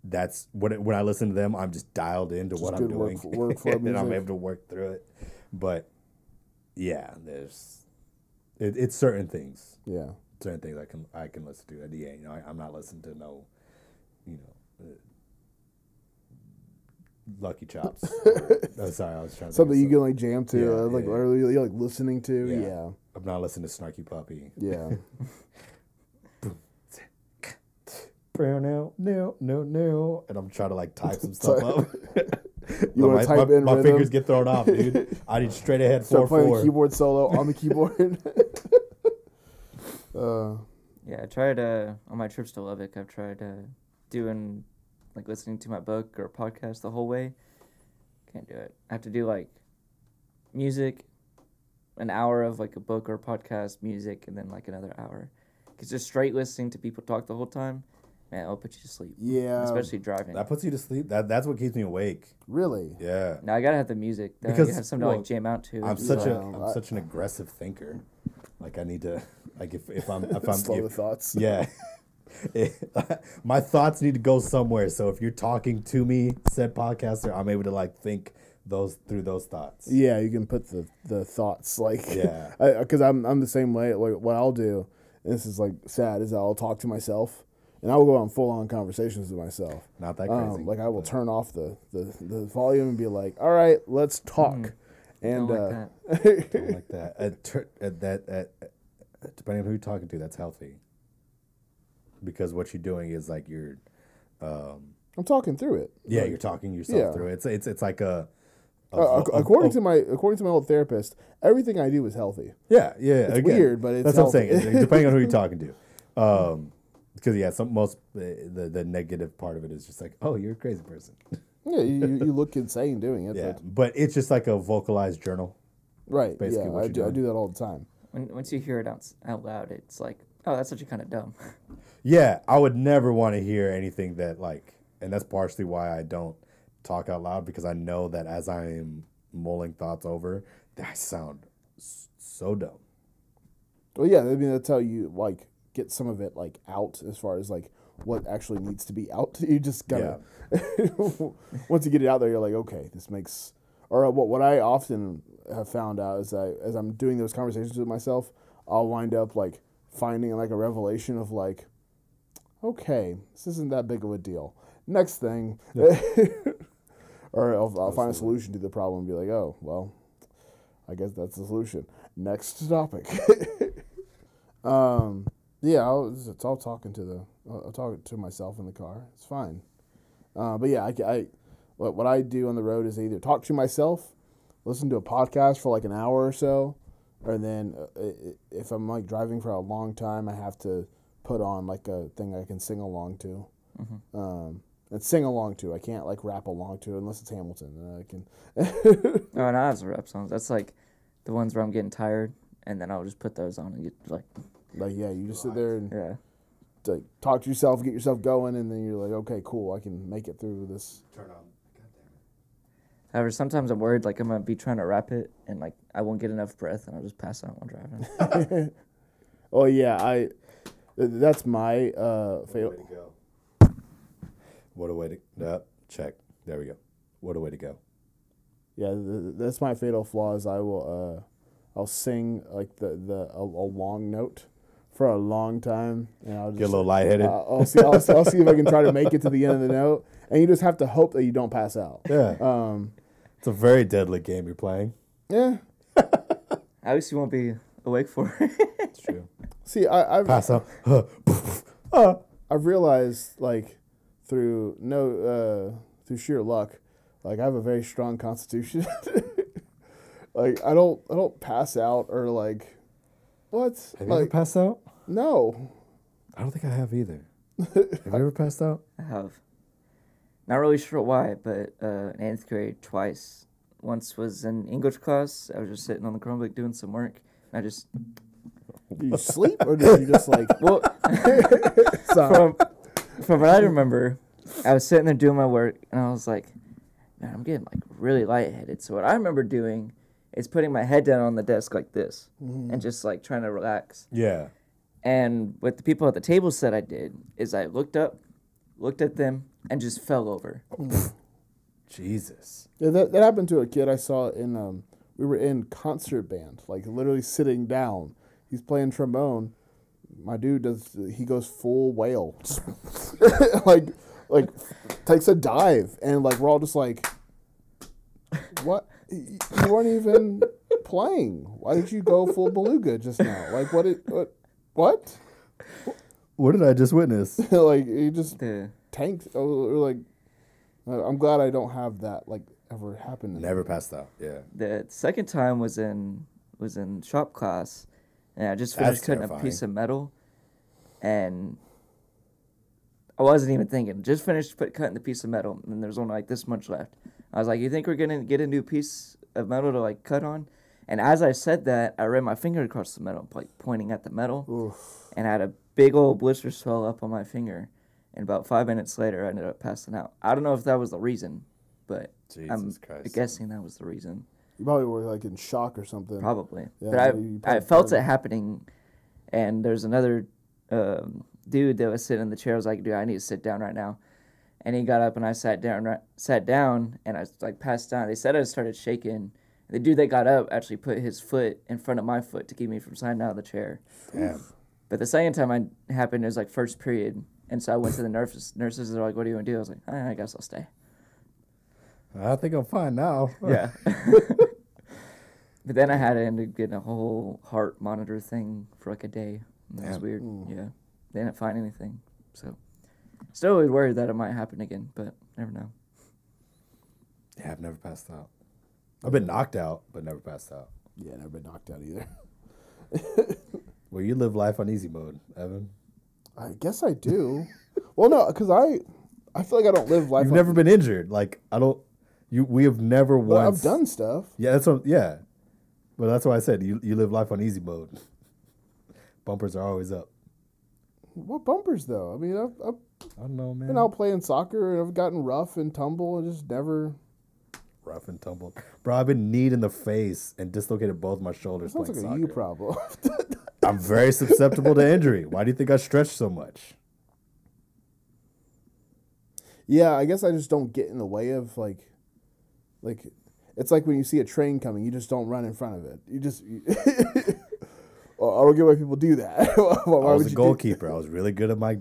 that's when I listen to them, I'm just dialed into just what I'm doing, and I'm able to work through it. But yeah, it's certain things. Yeah, certain things I can listen to. Yeah, I'm not listening to no, Lucky Chops. Sorry, I was trying to something you can like jam to, or you're like listening to. Yeah. I'm not listening to Snarky Puppy. Yeah. No, and I'm trying to like type some stuff up. You want to type in my rhythm? fingers get thrown off, dude. I need straight ahead 4/4. Start playing a keyboard solo on the keyboard. Yeah, I tried on my trips to Lubbock. I've tried doing like listening to my book or podcast the whole way. Can't do it. I have to do like music, an hour of like a book or podcast, music, and then like another hour. Because just straight listening to people talk the whole time, man, it'll put you to sleep. Yeah. Especially driving. That puts you to sleep. That's what keeps me awake. Really? Yeah. Now I gotta have the music. Because, I have something to like jam out to. I'm such an aggressive thinker. Like I need to like if I'm Slow the thoughts. Yeah. My thoughts need to go somewhere. So if you're talking to me, said podcaster, I'm able to like think through those thoughts. Yeah, you can put the thoughts like. Yeah. Because I'm the same way. Like what I'll do, and this is like sad, is I'll talk to myself, and I will go on full on conversations with myself. Not that crazy. Like I will turn off the volume and be like, all right, let's talk. And don't like that. Don't like that. Depending on who you're talking to, that's healthy. Because what you're doing is like you're. I'm talking through it. Yeah, like, you're talking yourself through it. It's like according to my old therapist, everything I do is healthy. Yeah. It's weird, but it's that's healthy. what I'm saying. Depending on who you're talking to, because the negative part of it is just like, oh, you're a crazy person. Yeah, you look insane doing it. Yeah, but it's just like a vocalized journal. Right. Basically, yeah, I do that all the time. Once you hear it out loud, it's like, oh, that's actually kind of dumb. Yeah, I would never want to hear anything that like, and that's partially why I don't talk out loud, because I know that as I am mulling thoughts over, I sound so dumb. Well, yeah, I mean that's how you like get some of it like out as far as like what actually needs to be out. You just gotta once you get it out there, you're like, okay, this makes. Or what I often have found out is that as I'm doing those conversations with myself, I'll wind up like finding like a revelation of like, okay, this isn't that big of a deal. Next thing, or I'll find a solution to the problem and be like, oh well, I guess that's the solution. Next topic. Yeah, I'll talking to myself in the car. It's fine. But yeah, what I do on the road is either talk to myself, listen to a podcast for like an hour or so, or then if I'm like driving for a long time, I have to put on like a thing I can sing along to. Mm-hmm. And sing along to. I can't like rap along to unless it's Hamilton. Then I can. Oh, and I have some rap songs. That's like the ones where I'm getting tired, and then I'll just put those on and get like yeah, you just sit there and yeah. Talk to yourself, get yourself going, and then you're like, okay, cool, I can make it through this. Turn on. God damn it. However, sometimes I'm worried like I'm gonna be trying to rap it, and like I won't get enough breath, and I'll just pass out while driving. Oh yeah, that's my fatal. Way to go. What a way to check. There we go. What a way to go. Yeah, that's my fatal flaw. Is I'll sing like a long note for a long time, and I'll just Get a little lightheaded. I'll see if I can try to make it to the end of the note, and you just have to hope that you don't pass out. Yeah. It's a very deadly game you're playing. Yeah. At least you won't be awake for it. It's true. See, I've Pass out. I've realized like through sheer luck, like I have a very strong constitution. Like I don't pass out or like what? Have you ever passed out? No. I don't think I have either. Have you ever passed out? I have. Not really sure why, but in 8th grade twice. Once was in English class. I was just sitting on the Chromebook doing some work. And I just... Did you sleep or did you just like... Well, from what I remember, I was sitting there doing my work, and I was like, man, I'm getting like really lightheaded. So what I remember doing is putting my head down on the desk like this and just like trying to relax. Yeah. And what the people at the table said I did is I looked up, looked at them, and just fell over. Jesus. Yeah, that happened to a kid I saw in we were in concert band, like literally sitting down. He's playing trombone. My dude goes full whale. like takes a dive, and like we're all just like, what? You weren't even playing. Why did you go full beluga just now? Like what? What did I just witness? Like he just tanked. Or like, I'm glad I don't have that like ever happen. Never passed out. Yeah. The second time was in shop class, and I just finished cutting a piece of metal, and I wasn't even thinking. Just finished cutting the piece of metal, and there's only like this much left. I was like, "You think we're gonna get a new piece of metal to like cut on?" And as I said that, I ran my finger across the metal, like pointing at the metal, and I had a big old blister swell up on my finger. And about 5 minutes later, I ended up passing out. I don't know if that was the reason, but I'm guessing that was the reason. You probably were like in shock or something. Probably. Yeah, but I felt it happening, and there's another dude that was sitting in the chair. I was like, dude, I need to sit down right now. And he got up, and I sat down, and I like passed out. They said I started shaking. The dude that got up actually put his foot in front of my foot to keep me from sliding out of the chair. Damn. But the second time it happened, it was like first period. And so I went to the nurses. Nurses are like, what do you want to do? I was like, I guess I'll stay. I think I'm fine now. Yeah. But then I had to end up getting a whole heart monitor thing for like a day. And that was weird. Yeah. They didn't find anything. So still always worried that it might happen again, but never know. Yeah, I've never passed out. I've been knocked out, but never passed out. Yeah, never been knocked out either. Well, you live life on easy mode, Evan. I guess I do. Well, no, because I feel like I don't live life. You've never been injured. Like, I don't. We have never once. I've done stuff. Yeah, that's what. Yeah, but that's why I said you live life on easy mode. Bumpers are always up. What bumpers though? I mean, I've I don't know, man. been out playing soccer and I've gotten rough and tumble and just never. Rough and tumble, bro. I've been kneed in the face and dislocated both my shoulders Sounds playing like soccer. a you problem. I'm very susceptible to injury. Why do you think I stretch so much? Yeah, I guess I just don't get in the way of like it's like when you see a train coming, you just don't run in front of it. You just. Well, I don't get why people do that. Why I was a goalkeeper. I was really good at my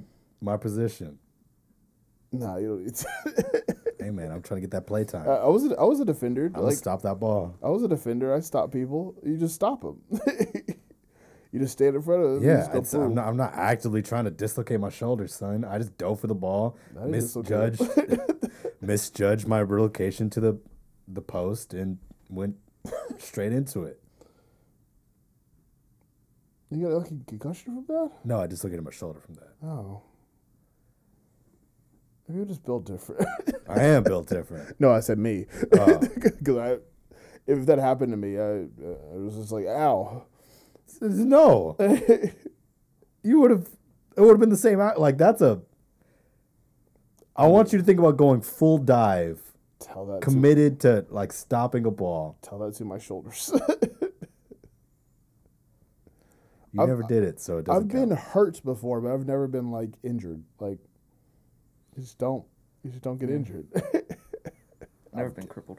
position. No, you don't. It's Hey man, I'm trying to get that play time. I was a defender. I would stop that ball. I was a defender. I stop people. You just stop them. You just stand in front of them. Yeah, I'm not actively trying to dislocate my shoulder, son. I just dove for the ball, misjudged my relocation to the post, and went straight into it. You got like a concussion from that? No, I dislocated my shoulder from that. Oh. Maybe you're just built different. I am built different. No, I said me. Because if that happened to me, I was just like, ow. No. It would have been the same. Like, that's a. I want you to think about going full dive. Tell that committed to like stopping a ball. Tell that to my shoulders. You never did it, so it doesn't I've count. been hurt before, but I've never been like injured. Like, you just don't get injured. Never been crippled.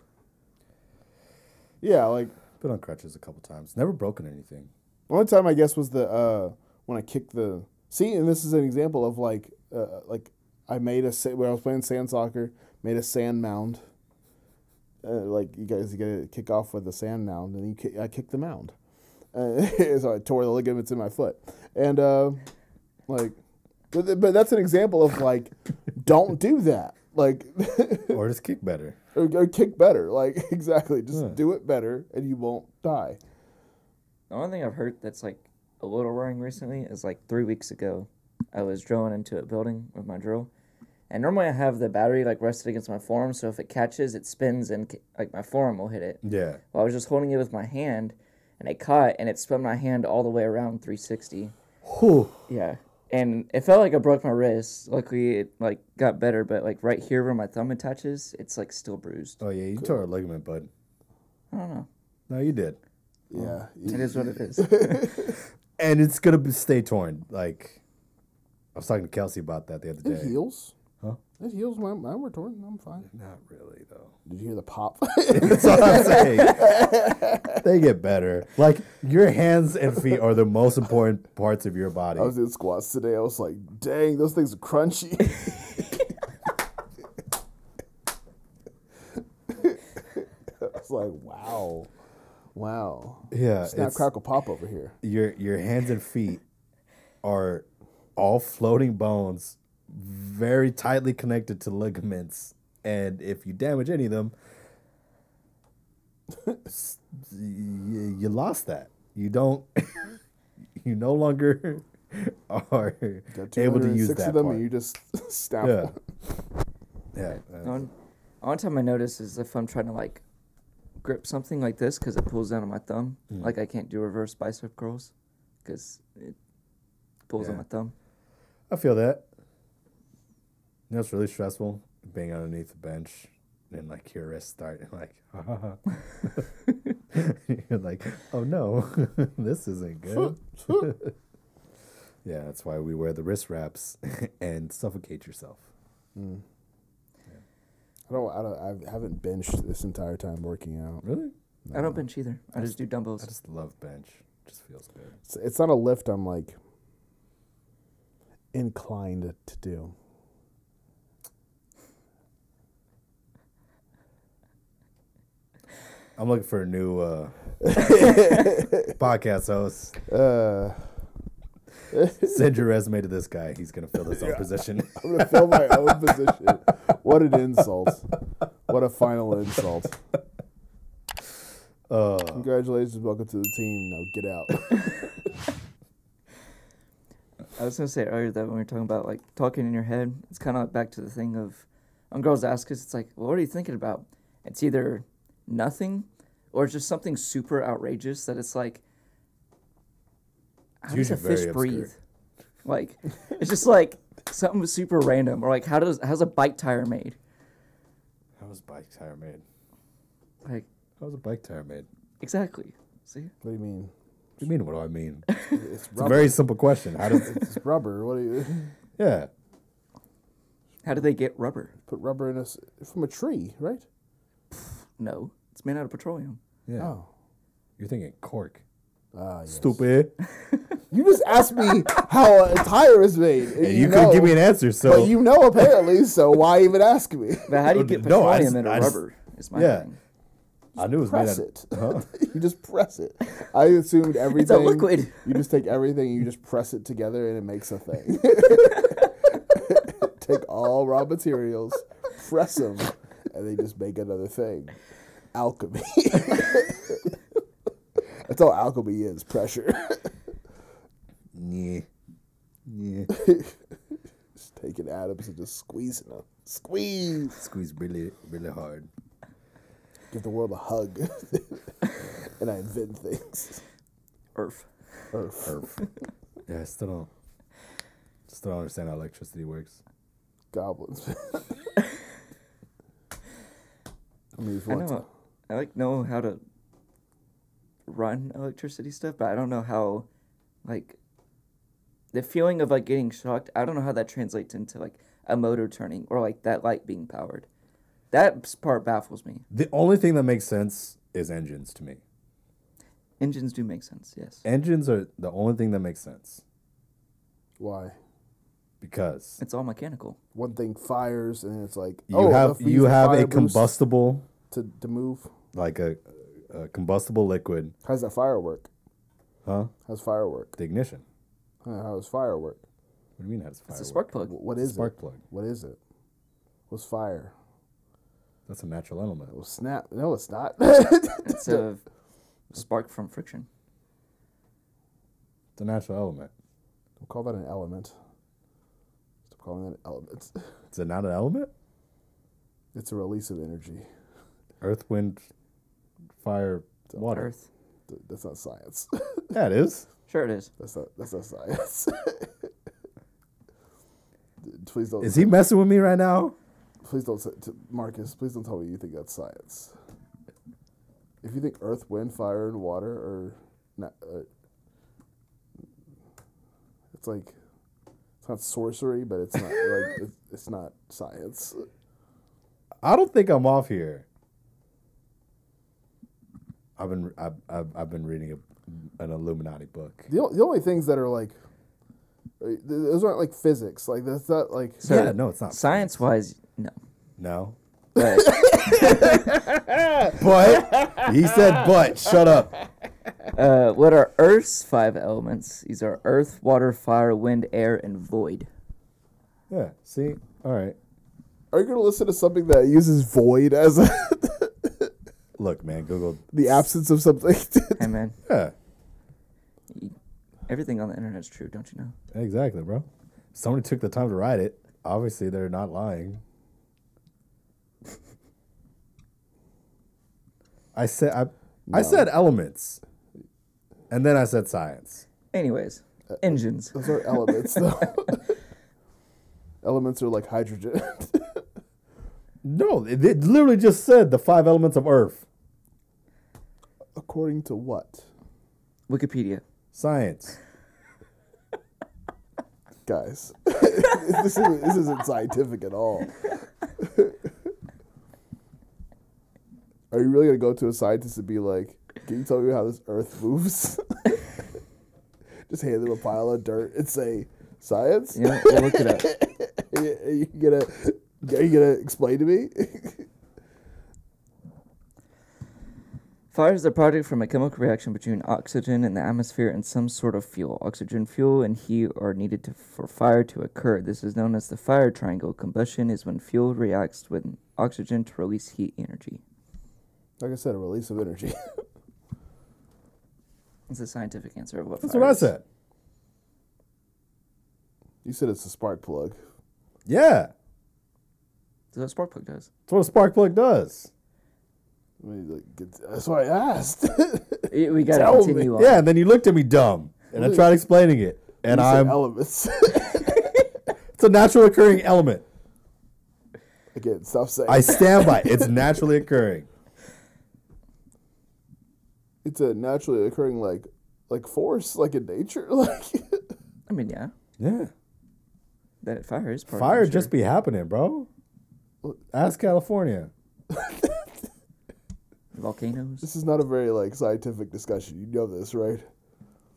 Yeah, like been on crutches a couple times. Never broken anything. One time I guess was the when I kicked the and this is an example of like I made when I was playing sand soccer, made a sand mound. Like you gotta kick off with a sand mound, and I kicked the mound. So I tore the ligaments in my foot, and but that's an example of like, don't do that. Like, or just kick better. Or kick better. Like exactly, just do it better, and you won't die. The only thing I've heard that's like a little worrying recently is like 3 weeks ago, I was drilling into a building with my drill, and normally I have the battery like rested against my forearm, so if it catches, it spins and like my forearm will hit it. Yeah. Well, I was just holding it with my hand. And it caught, and it spun my hand all the way around 360. Whew. Yeah. And it felt like I broke my wrist. Luckily, it, like, got better, but, like, right here where my thumb attaches, it's, like, still bruised. Oh, yeah, you tore a ligament, bud. I don't know. No, you did. Yeah. It is what it is. And it's going to stay torn. Like, I was talking to Kelsey about that the other day. It heals. Huh? It heals. Mine were torn. I'm fine. Not really, though. Did you hear the pop? That's all I'm saying. They get better. Like, your hands and feet are the most important parts of your body. I was in squats today. I was like, dang, those things are crunchy. I was like, wow. Yeah. Snap, crackle, pop over here. Your hands and feet are all floating bones, very tightly connected to ligaments. And if you damage any of them, you lost that. You don't. You no longer are able to use that of them, part. and you just snap Yeah. one. Yeah. One time I notice is if I'm trying to like grip something like this because it pulls down on my thumb, like I can't do reverse bicep curls because it pulls on my thumb. I feel that. You know, it's really stressful being underneath the bench and like your wrist start and like, ha ha ha. You're like, oh no, this isn't good. Yeah, that's why we wear the wrist wraps and suffocate yourself. I haven't benched this entire time working out. Really? I don't bench either. I just do dumbbells. I just love bench. It just feels good. It's not a lift I'm like inclined to do. I'm looking for a new podcast host. Send your resume to this guy. He's going to fill this own position. I'm going to fill my own position. What an insult. What a final insult. Congratulations. Welcome to the team. Now get out. I was going to say earlier that when we were talking about like talking in your head, it's kind of like back to the thing of when girls ask us, it's like, well, what are you thinking about? It's either nothing or it's just something super outrageous that it's like, how does a fish breathe? Like, it's just like something super random. Or like, how's a bike tire made? How was a bike tire made? Like, how was a bike tire made? Exactly. See? What do you mean? What do you mean? What do I mean? It's a very simple question. How does it's rubber? What do you? Yeah. How do they get rubber? Put rubber in from a tree, right? No, it's made out of petroleum. Yeah. Oh. You're thinking cork. Yes. Stupid. You just asked me how a tire is made. And you couldn't give me an answer, so. But you know apparently, so why even ask me? But how do you get petroleum into rubber? Is my thing. I knew it was press made it. Huh? You just press it. I assumed everything. It's a liquid. You just take everything and you just press it together and it makes a thing. Take all raw materials, press them, and they just make another thing. Alchemy. That's all alchemy is, pressure. Yeah. Just taking atoms and just squeezing them. Squeeze really, really hard. Give the world a hug. And I invent things. Earth. Yeah, I still don't understand how electricity works. Goblins. I know how to run electricity stuff, but I don't know how, like, the feeling of like getting shocked. I don't know how that translates into like a motor turning or like that light being powered. That part baffles me. The only thing that makes sense is engines to me. Engines do make sense, yes. Engines are the only thing that makes sense. Why? Because it's all mechanical. One thing fires, and it's like you have a combustible to move, like a combustible liquid. How's that firework? Huh? How's firework? The ignition. How does firework? What do you mean? How does firework? It's a spark plug. What is spark plug? What is it? What's fire? That's a natural element. Well, snap. No, it's not. It's a spark from friction. It's a natural element. Don't call that an element. Stop calling that an element. Is it not an element? It's a release of energy. Earth, wind, fire, water. Earth. That's not science. Yeah, it is. Sure it is. That's not science. Please don't. Is he messing with me right now? Please don't say, Marcus. Please don't tell me you think that's science. If you think earth, wind, fire, and water are not, it's like it's not sorcery, but it's not like it's not science. I don't think I'm off here. I've been reading an Illuminati book. The only things that are like those aren't like physics. Like that's not like Yeah, no, it's not. Science wise, no. No. But But he said but. Shut up. what are Earth's 5 elements? These are earth, water, fire, wind, air, and void. Yeah, see? All right. Are you going to listen to something that uses void as a Look, man, Google the absence of something? Hey, man. Yeah. Everything on the internet is true, don't you know? Exactly, bro. Somebody took the time to write it. Obviously, they're not lying. I said elements, and then I said science. Anyways, engines. Those are elements, though. Elements are like hydrogen. No, it literally just said the 5 elements of Earth. According to what? Wikipedia. Science. Guys, this isn't scientific at all. Are you really going to go to a scientist and be like, can you tell me how this Earth moves? Just hand them a pile of dirt and say, science? Yeah, we'll look it up. Are you gonna explain to me? Fire is the product from a chemical reaction between oxygen in the atmosphere and some sort of fuel. Oxygen, fuel, and heat are needed for fire to occur. This is known as the fire triangle. Combustion is when fuel reacts with oxygen to release heat energy. Like I said, a release of energy. It's a scientific answer of what That's fire what I is. said. You said it's a spark plug. Yeah. That's what a spark plug does. That's what a spark plug does. I mean, that's what I asked. We got to Tell me. continue on. Yeah, and then you looked at me dumb, and I tried explaining it, and You said I'm. elements. It's a naturally occurring element. Again, stop saying. I stand by it. It's naturally occurring. It's a naturally occurring like force, like in nature, like. I mean, yeah. Yeah. That fire is part Fire of nature. just be happening, bro. Ask California. Volcanoes. This is not a very scientific discussion. You know this, right?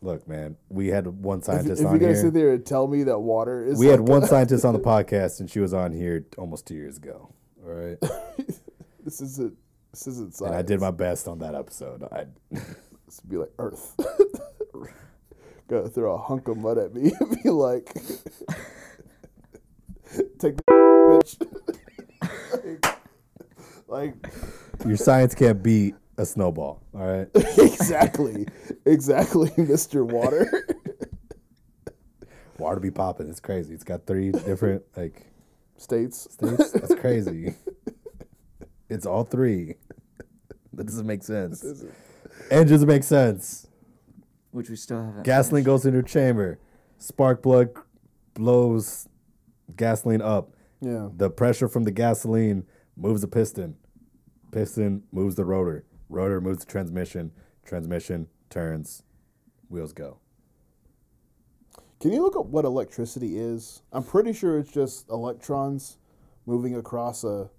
Look, man, we had one If scientist you're on gonna here. sit there and tell me that water is, We had one scientist on the podcast, and she was on here almost 2 years ago. All right, This isn't science. and I did my best on that episode. This would be like Earth. Go throw a hunk of mud at me and be like, take the bitch. like Your science can't beat a snowball. All right. exactly, Mr. Water. Water be popping. It's crazy. It's got 3 different States. states. That's crazy. It's all 3. That doesn't make sense. Engines make sense. Which we still haven't. Gasoline goes into a chamber. Spark plug blows gasoline up. Yeah. The pressure from the gasoline moves the piston. Piston moves the rotor. Rotor moves the transmission. Transmission turns. Wheels go. Can you look up what electricity is? I'm pretty sure it's just electrons moving across a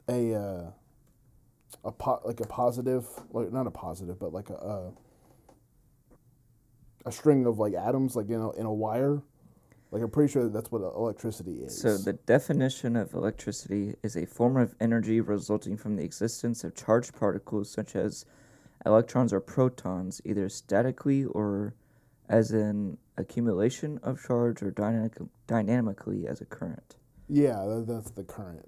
positive, not a positive, but like a string of atoms, in a wire. I'm pretty sure that's what electricity is. So the definition of electricity is a form of energy resulting from the existence of charged particles such as electrons or protons, either statically or as an accumulation of charge or dynamically as a current. Yeah, that's the current.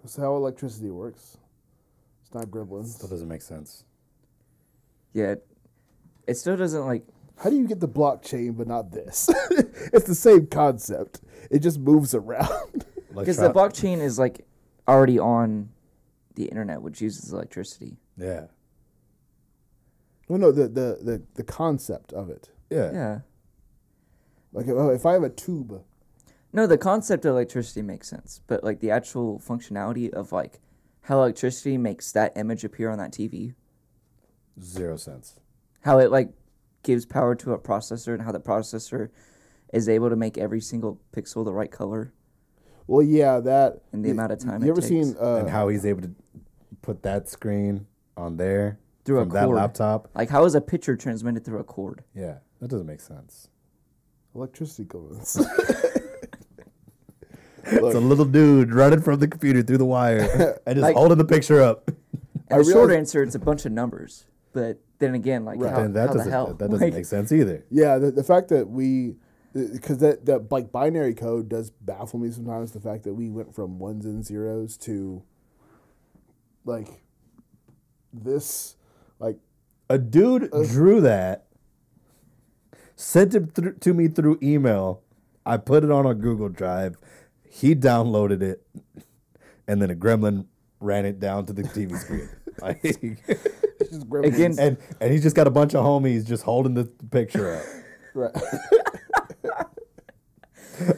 That's how electricity works. It's not gremlins. Still doesn't make sense. Yeah, it still doesn't How do you get the blockchain but not this? It's the same concept. It just moves around. because the blockchain is already on the internet, which uses electricity. Yeah. Well, no, the concept of it. Yeah. Yeah. If I have a tube. No, the concept of electricity makes sense, but the actual functionality of how electricity makes that image appear on that TV, 0 sense. how it gives power to a processor, and how the processor is able to make every single pixel the right color. Well, yeah, that. And the amount of time You it ever takes. seen? And how he's able to put that screen on there Through a from that cord. laptop. How is a picture transmitted through a cord? Yeah, that doesn't make sense. Electricity goes. It's a little dude running from the computer through the wire and just holding the picture up. And the short answer, it's a bunch of numbers. But then again, how, And that how the doesn't hell? that doesn't make sense either. Yeah, the fact that because that binary code does baffle me sometimes. The fact that we went from ones and zeros to this, A dude drew that, sent it to me through email. I put it on a Google Drive. He downloaded it, and then a gremlin ran it down to the TV screen. Like, Again, and he's just got a bunch of homies just holding the picture up. Right.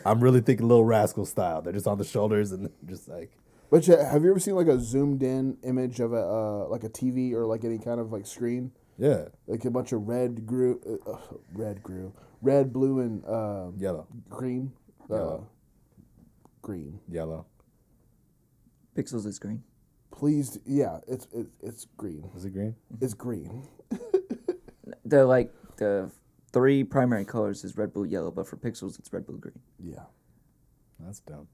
I'm really thinking Little Rascal style. They're just on the shoulders and just like. But yeah, have you ever seen like a zoomed in image of a like a TV or like any kind of like screen? Yeah. Like a bunch of red, blue, and Yellow. green. Yellow. Green. Yellow. Pixels is green. Please, yeah, it's green. Is it green? It's green. The 3 primary colors is red, blue, yellow, but for pixels it's red, blue, green. Yeah. That's dumb.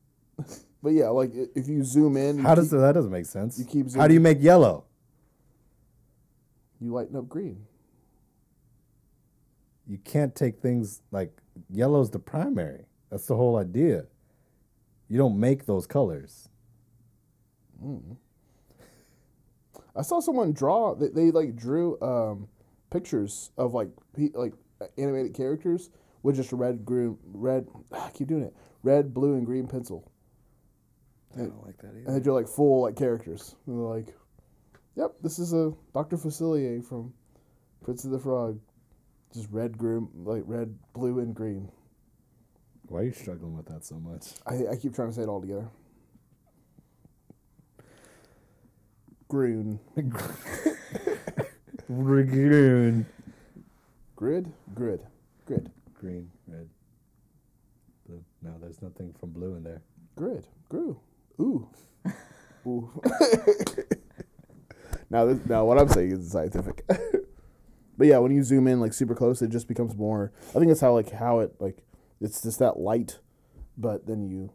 But yeah, like if you zoom in, That doesn't make sense. You keep How do you make yellow? You lighten up green. You can't take things like yellow's the primary. That's the whole idea. You don't make those colors. I saw someone draw. They like drew pictures of like animated characters with just red, I keep doing it. Red, blue, and green pencil. I don't like that either. And they drew like full like characters. And they're like, "Yep, this is a Dr. Facilier from Prince of the Frog." Just red, blue, and green. Why are you struggling with that so much? I keep trying to say it all together. Groon. Green. Grid. Green, red, blue. No, there's nothing from blue in there. Grid. Grew. Ooh. Ooh. Now what I'm saying is scientific. But yeah, when you zoom in like super close, it just becomes more. I think that's how it's just that light, but then you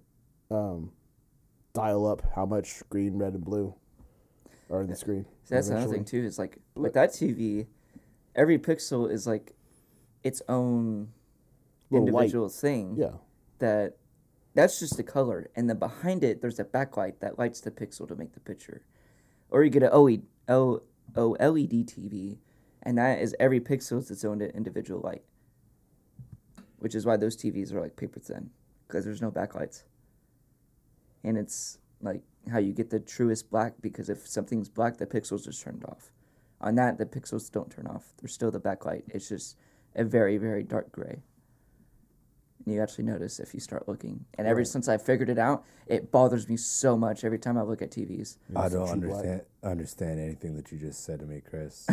dial up how much green, red, and blue are in the screen. So that's another thing too. Is like with that TV, every pixel is like its own individual thing. Yeah. That's just the color, and then behind it there's a backlight that lights the pixel to make the picture. Or you get an OLED TV, and that is every pixel is its own individual light. Which is why those TVs are like paper thin, because there's no backlights. And it's like how you get the truest black, because if something's black, the pixels just turned off. On that, the pixels don't turn off. There's still the backlight. It's just a very, very dark gray. And you actually notice if you start looking. And ever since I figured it out, it bothers me so much every time I look at TVs. I don't understand anything that you just said to me, Chris.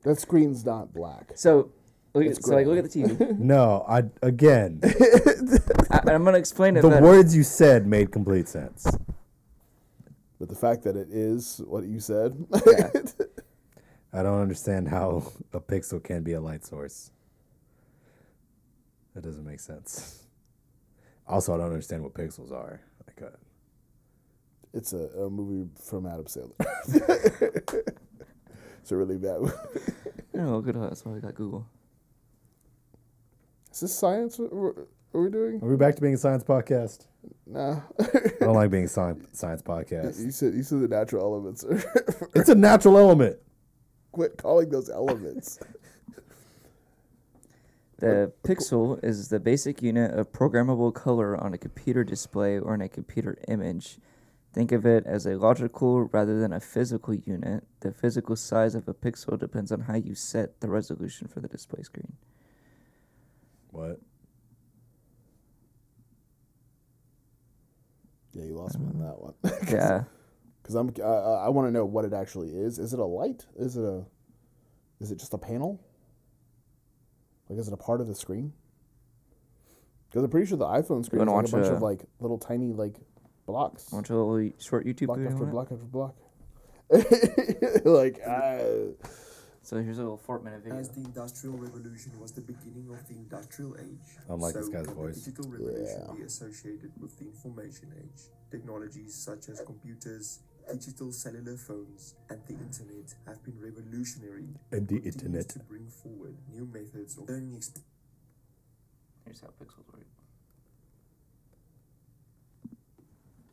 That screen's not black. So look at the TV. No, again. I'm going to explain it The better. words you said made complete sense. But the fact that it is what you said. Yeah. I don't understand how a pixel can be a light source. That doesn't make sense. Also, I don't understand what pixels are. It's a movie from Adam Sandler. It's a really bad movie. Oh, good. That's why we got Google. Is this science? What are we doing? Are we back to being a science podcast? Nah. I don't like being a science podcast. You said the natural elements. It's a natural element. Quit calling those elements. The pixel is the basic unit of programmable color on a computer display or in a computer image. Think of it as a logical rather than a physical unit. The physical size of a pixel depends on how you set the resolution for the display screen. What? Yeah, you lost me on that one. Yeah. Because I want to know what it actually is. Is it a light? Is it just a panel? Like, is it a part of the screen? Because I'm pretty sure the iPhone screen is like a bunch of like little tiny like blocks. Want a little short YouTube block video after on block after block. Like, So here's a little 4-minute video. As the Industrial Revolution was the beginning of the Industrial Age, I don't like this so guy's will voice. the digital revolution be associated with the Information Age. Technologies such as computers, digital cellular phones, and the internet have been revolutionary. And the continues internet. to bring forward new methods of learning. Here's how pixels work.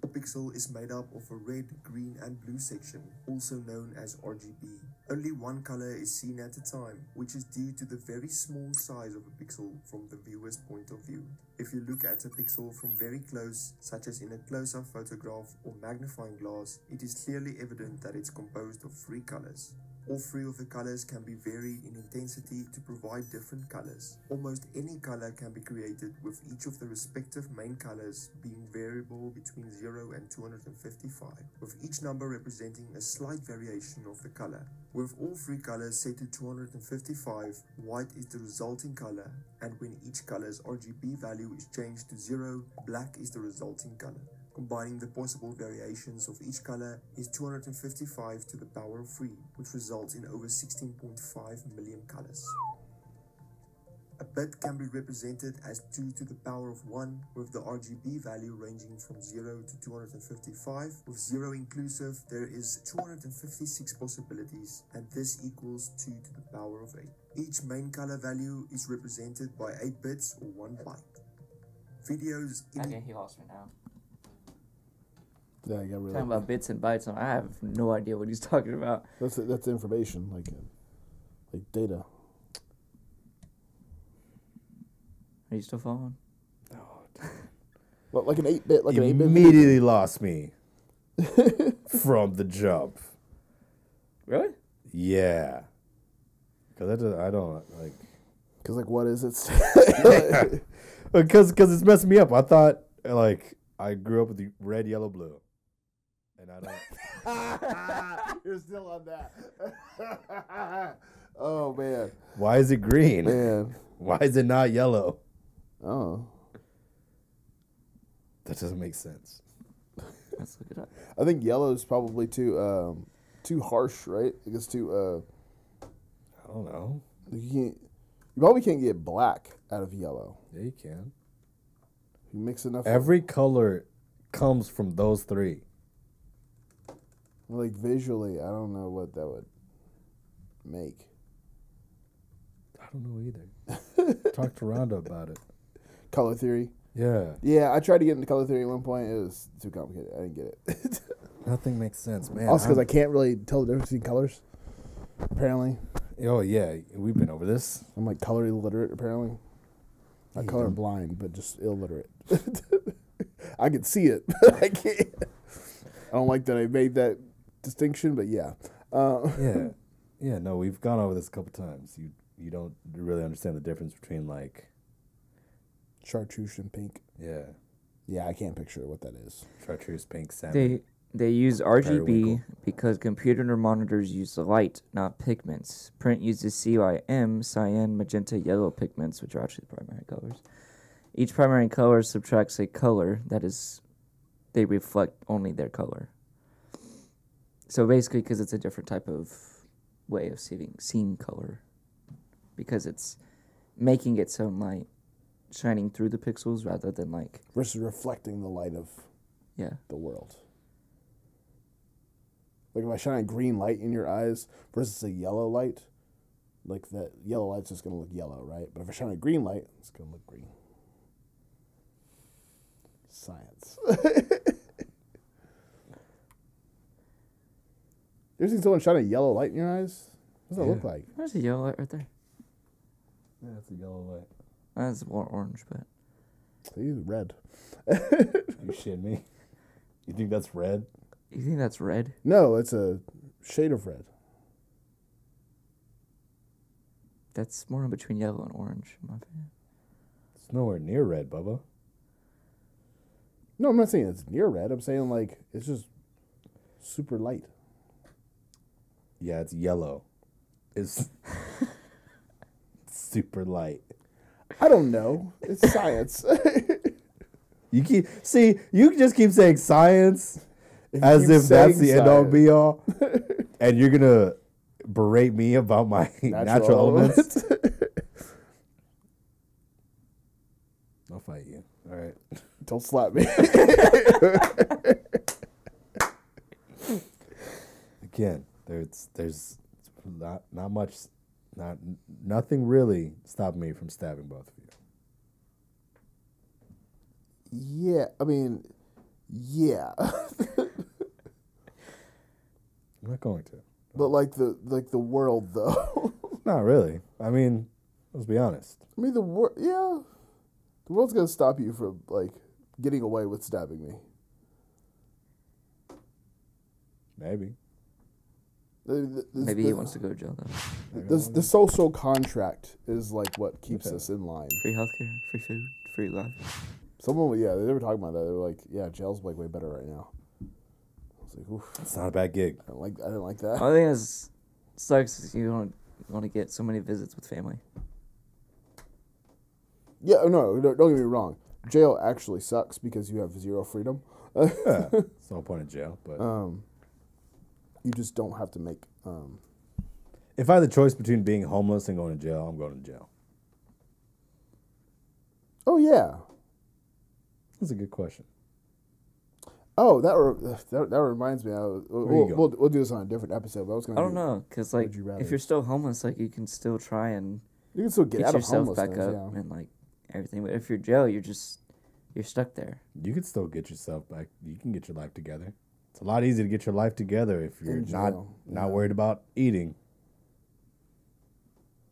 pixel is made up of a red, green and blue section, also known as RGB. Only one color is seen at a time, which is due to the very small size of a pixel from the viewer's point of view. If you look at a pixel from very close, such as in a close-up photograph or magnifying glass, it is clearly evident that it's composed of 3 colors. All 3 of the colors can be varied in intensity to provide different colors. Almost any color can be created with each of the respective main colors being variable between 0 and 255, with each number representing a slight variation of the color. With all 3 colors set to 255, white is the resulting color, and when each color's RGB value is changed to 0, black is the resulting color. Combining the possible variations of each color is 255 to the power of 3, which results in over 16.5 million colors. A bit can be represented as 2 to the power of 1, with the RGB value ranging from 0 to 255. With 0 inclusive, there is 256 possibilities, and this equals 2 to the power of 8. Each main color value is represented by 8 bits or 1 byte. Videos Okay, he lost me now. Yeah, I got really. Talking about bits and bytes, I have no idea what he's talking about. That's information, like data. Are you still following? Well, like an 8-bit, like You an 8-bit. immediately lost me from the jump. Really? Yeah. Because I don't like. Because like, what is it? Because it's messing me up. I thought like I grew up with the red, yellow, blue, and I don't. You're still on that. Oh man. Why is it green? Man. Why is it not yellow? Oh. That doesn't make sense. Let's look it up. I think yellow is probably too harsh, right? I guess too. I don't know. You probably can't get black out of yellow. Yeah, you can. You mix enough. Every color comes from those 3. Like visually, I don't know what that would make. I don't know either. Talk to Rhonda about it. Color theory. Yeah. Yeah, I tried to get into color theory at one point. It was too complicated. I didn't get it. Nothing makes sense, man. Also, because I can't really tell the difference between colors. Apparently, Oh yeah, we've been over this. I'm like color illiterate. Apparently, not You color don't- blind, but just illiterate. I can see it, but I can't. I don't like that I made that distinction, but yeah. Yeah. Yeah, no, we've gone over this a couple times. You don't really understand the difference between like Chartreuse and pink. yeah, Yeah, I can't picture what that is. chartreuse, pink, salmon. They use RGB Periwinkle. because computer monitors use light, not pigments. Print uses CYM, cyan, magenta, yellow pigments, which are actually primary colors. Each primary color subtracts a color, that is, they reflect only their color. So basically, because it's a different type of way of seeing color, because it's making its own light shining through the pixels rather than like, Versus reflecting the light of yeah. the world. Like if I shine a green light in your eyes versus a yellow light, like that yellow light's just going to look yellow, right? But if I shine a green light, it's going to look green. Science. You ever seen someone shine a yellow light in your eyes? What does that look like? There's a yellow light right there. Yeah, it's a yellow light. That's more orange, but See, red. You shit me? You think that's red? you think that's red? No, it's a shade of red. That's more in between yellow and orange, in my opinion. It's nowhere near red, Bubba. No, I'm not saying it's near red. I'm saying like it's just super light. Yeah, it's yellow. It's super light. I don't know. It's science. You just keep saying science If you as keep if that's saying the end all science. be all, and you're gonna berate me about my natural elements. I'll fight you. All right. Don't slap me. Again, there's not much, nothing really stopping me from stabbing both of you. Yeah, I mean, Yeah. I'm not going to. But like the world though. Not really. I mean, let's be honest. I mean the world's gonna stop you from like getting away with stabbing me. Maybe. Maybe he wants to go to jail though. The social contract is like what keeps us in line. Free healthcare, free food, free life. Someone, yeah, they were talking about that. They were like, yeah, jail's like way better right now. I was like, oof. It's not a bad gig. I didn't like that. Only thing is sucks is you don't want to get so many visits with family. Yeah, no, don't get me wrong. Jail actually sucks because you have zero freedom. Yeah, it's no point in jail, but You just don't have to make. if I had the choice between being homeless and going to jail, I'm going to jail. Oh yeah. That's a good question. Oh, that reminds me. We'll do this on a different episode. But I don't know, because like Would you rather? if you're still homeless, like you can still try and You can still get out of yourself back homelessness. up Yeah. and like everything. But if you're jail, you're stuck there. You can still get yourself back. You can get your life together. It's a lot easier to get your life together if you're In jail, not worried about eating.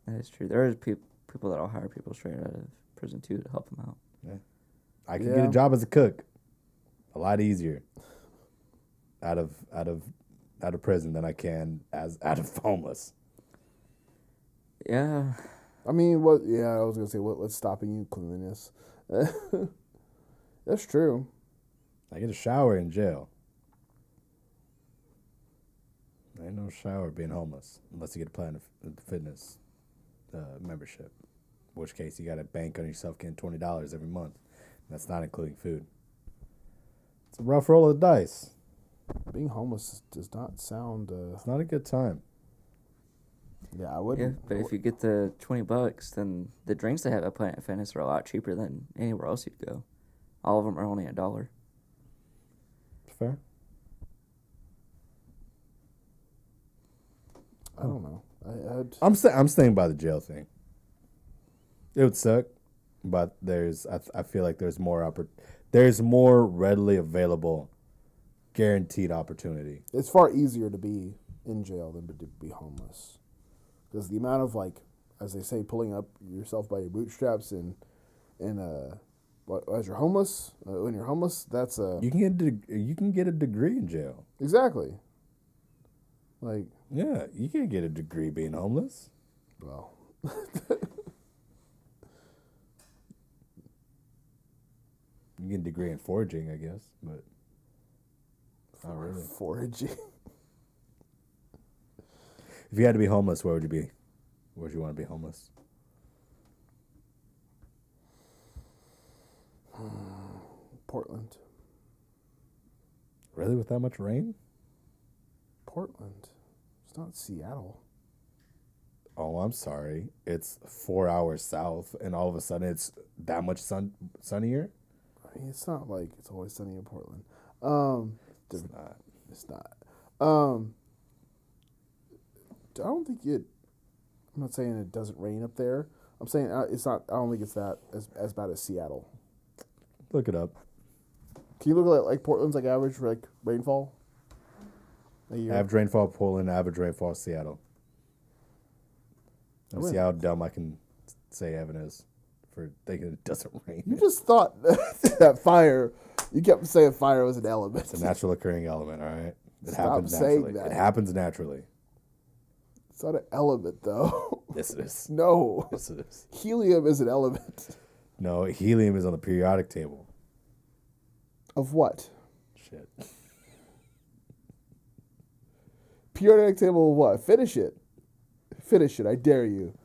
That is true. There is people that'll hire people straight out of prison too to help them out. I can get a job as a cook. A lot easier out of prison than I can as out of homeless. Yeah. I mean, what? Yeah, I was gonna say what's stopping you? Cleanliness. That's true. I get a shower in jail. Ain't no shower being homeless unless you get a Planet Fitness membership. In which case you got to bank on yourself getting $20 every month. That's not including food. It's a rough roll of the dice. Being homeless does not sound. It's not a good time. Yeah, I Yeah, wouldn't. but if you get the $20, then the drinks they have at Planet Fitness are a lot cheaper than anywhere else you'd go. All of them are only $1. Fair. I don't know. I'm staying by the jail thing. It would suck, but I feel like there's more readily available, guaranteed opportunity. It's far easier to be in jail than to be homeless, because the amount of like, as they say, pulling up yourself by your bootstraps and as you're homeless, when you're homeless, that's You can get a degree in jail. exactly. Like, Yeah, you can't get a degree being homeless. well, You get a degree in foraging, I guess, but not really. foraging. If you had to be homeless, where would you be? Where would you want to be homeless? Portland. Really, with that much rain? Portland. It's not Seattle. Oh, I'm sorry. It's 4 hours south, and all of a sudden it's that much sunnier? I mean, it's not like it's always sunny in Portland. It's not. It's not. I don't think it. I'm not saying it doesn't rain up there. I'm saying it's not. I don't think it's that as bad as Seattle. Look it up. Can you look at like Portland's like average for like rainfall? A year? Average rainfall, Portland. Average rainfall, Seattle. And see how dumb I can say Evan is for thinking it doesn't rain. You just thought that fire. You kept saying fire was an element. It's a natural occurring element, all right? It Stop happens saying naturally. that. It happens naturally. It's not an element though. Yes, it is. No. Yes, it is. Helium is an element. No, helium is on the periodic table. Of what? Shit. Periodic table of what? Finish it. Finish it. I dare you.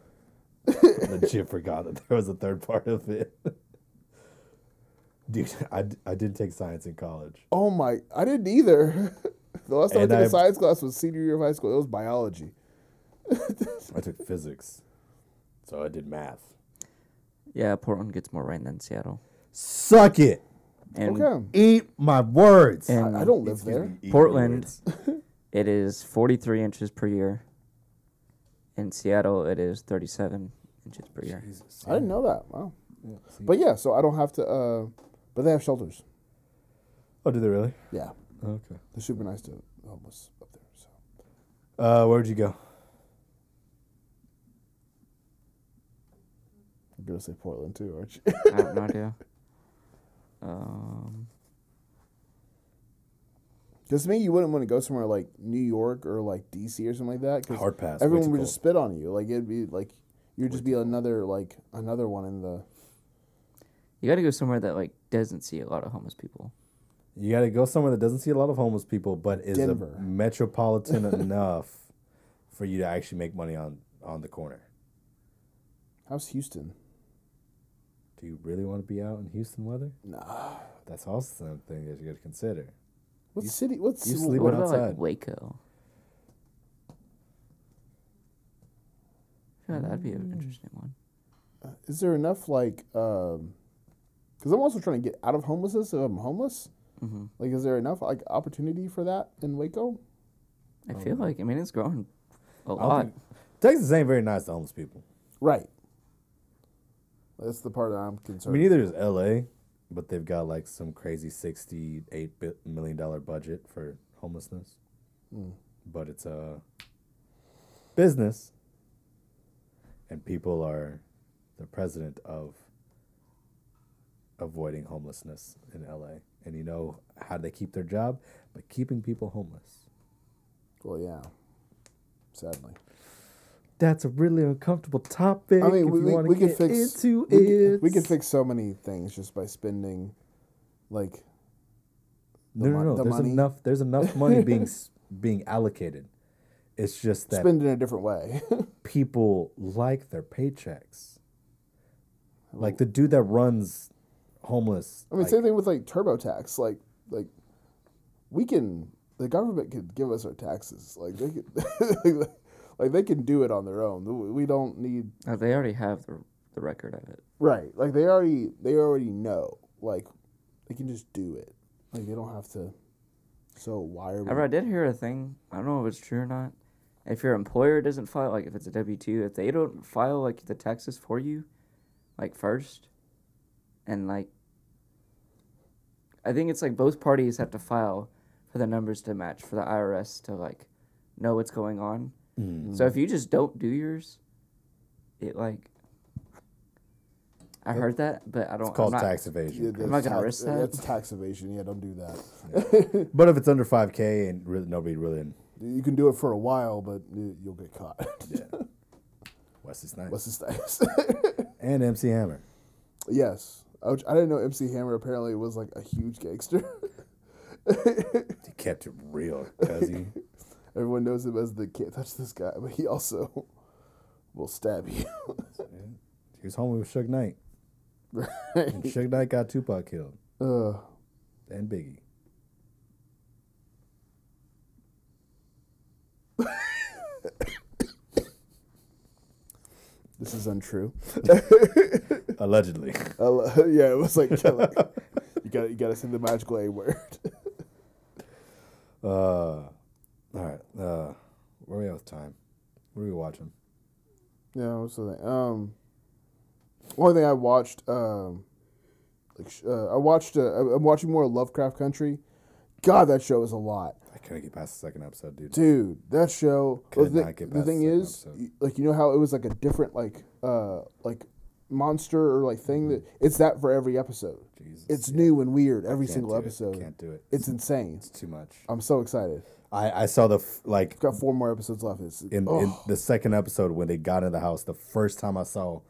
Legit forgot that there was a third part of it. Dude, I did take science in college. Oh my! I didn't either. The last time I And took a science class was senior year of high school. It was biology. I took physics. So I did math. Yeah, Portland gets more rain than Seattle. Suck it. And Okay. Eat my words. And I don't live there. Eat my Portland, words. it is 43 inches per year. In Seattle, it is 37 inches per year. Jesus. I didn't know that. Wow. Yeah, see? But yeah, so I don't have to. But they have shelters. Oh, do they really? Yeah, Okay. they're super nice to the homeless up there. So Where'd you go? I'm gonna say Portland too, aren't you? I have no idea. Because to me, you wouldn't want to go somewhere like New York or like DC or something like that. Cause Hard pass. Way everyone too would cold. just spit on you. Like it'd be like you'd just be another one in the. You got to go somewhere that like doesn't see a lot of homeless people. You got to go somewhere that doesn't see a lot of homeless people, but is Denver. metropolitan enough for you to actually make money on the corner. How's Houston? Do you really want to be out in Houston weather? Nah. That's also something that you got to consider. What city? What's you sleep What about outside. like Waco? I feel like that'd be an interesting one. Is there enough like? Because I'm also trying to get out of homelessness if I'm homeless. Mm-hmm. Like, is there enough like opportunity for that in Waco? I feel like it's growing a I don't lot. think- Texas ain't very nice to homeless people. Right. That's the part that I'm I concerned. mean, either is LA, but they've got like some crazy $68 million budget for homelessness. But it's a business, and people are the president of avoiding homelessness in LA. And you know how they keep their job? By keeping people homeless. Well, yeah. Sadly. That's a really uncomfortable topic. I mean, if you want to we could get fix into we it. could fix so many things just by spending, like. No. the There's money. enough money being allocated. It's just that Spend in a different way. people like their paychecks. Like the dude that runs homeless. I mean, like, same thing with like TurboTax. Like the government could give us our taxes. Like they could, like they can do it on their own. We don't need. They already have the record of it. Right. Like they already know. Like they can just do it. Like they don't have to. So why are we? However, I did hear a thing. I don't know if it's true or not. If your employer doesn't file, like if it's a W-2, if they don't file like the taxes for you, like first, and like, I think it's like both parties have to file for the numbers to match for the IRS to like know what's going on. So if you just don't do yours, it like. I heard that, but I don't. It's called I'm not, tax evasion. I'm not gonna risk that. That's tax evasion. Yeah, don't do that. But if it's under 5K and really, nobody really. You can do it for a while, but you'll get caught. Yeah. Wesley Snipes. What's his status? And MC Hammer. Yes. I didn't know MC Hammer apparently was like a huge gangster. He kept it real, cuz he. Everyone knows him as the can't touch this guy, but he also will stab you. He was homie with Suge Knight. And Suge Knight got Tupac killed. And Biggie. This is untrue. Allegedly. Yeah, it was like you gotta say the magical A word. All right. Where are we at with time? What are we watching? Yeah, what's the thing? One thing I watched, I'm watching more Lovecraft Country. God, that show is a lot. I couldn't get past the second episode, dude. Dude, that show. Could not get The past thing the second is, episode. like you know how it was like a different like monster or like thing that it's that for every episode. Jesus, It's new and weird every Can't single do it. episode. Can't do it. It's insane. It's too much. I'm so excited. I saw Got 4 more episodes left. It's in the second episode when they got in the house. The first time I saw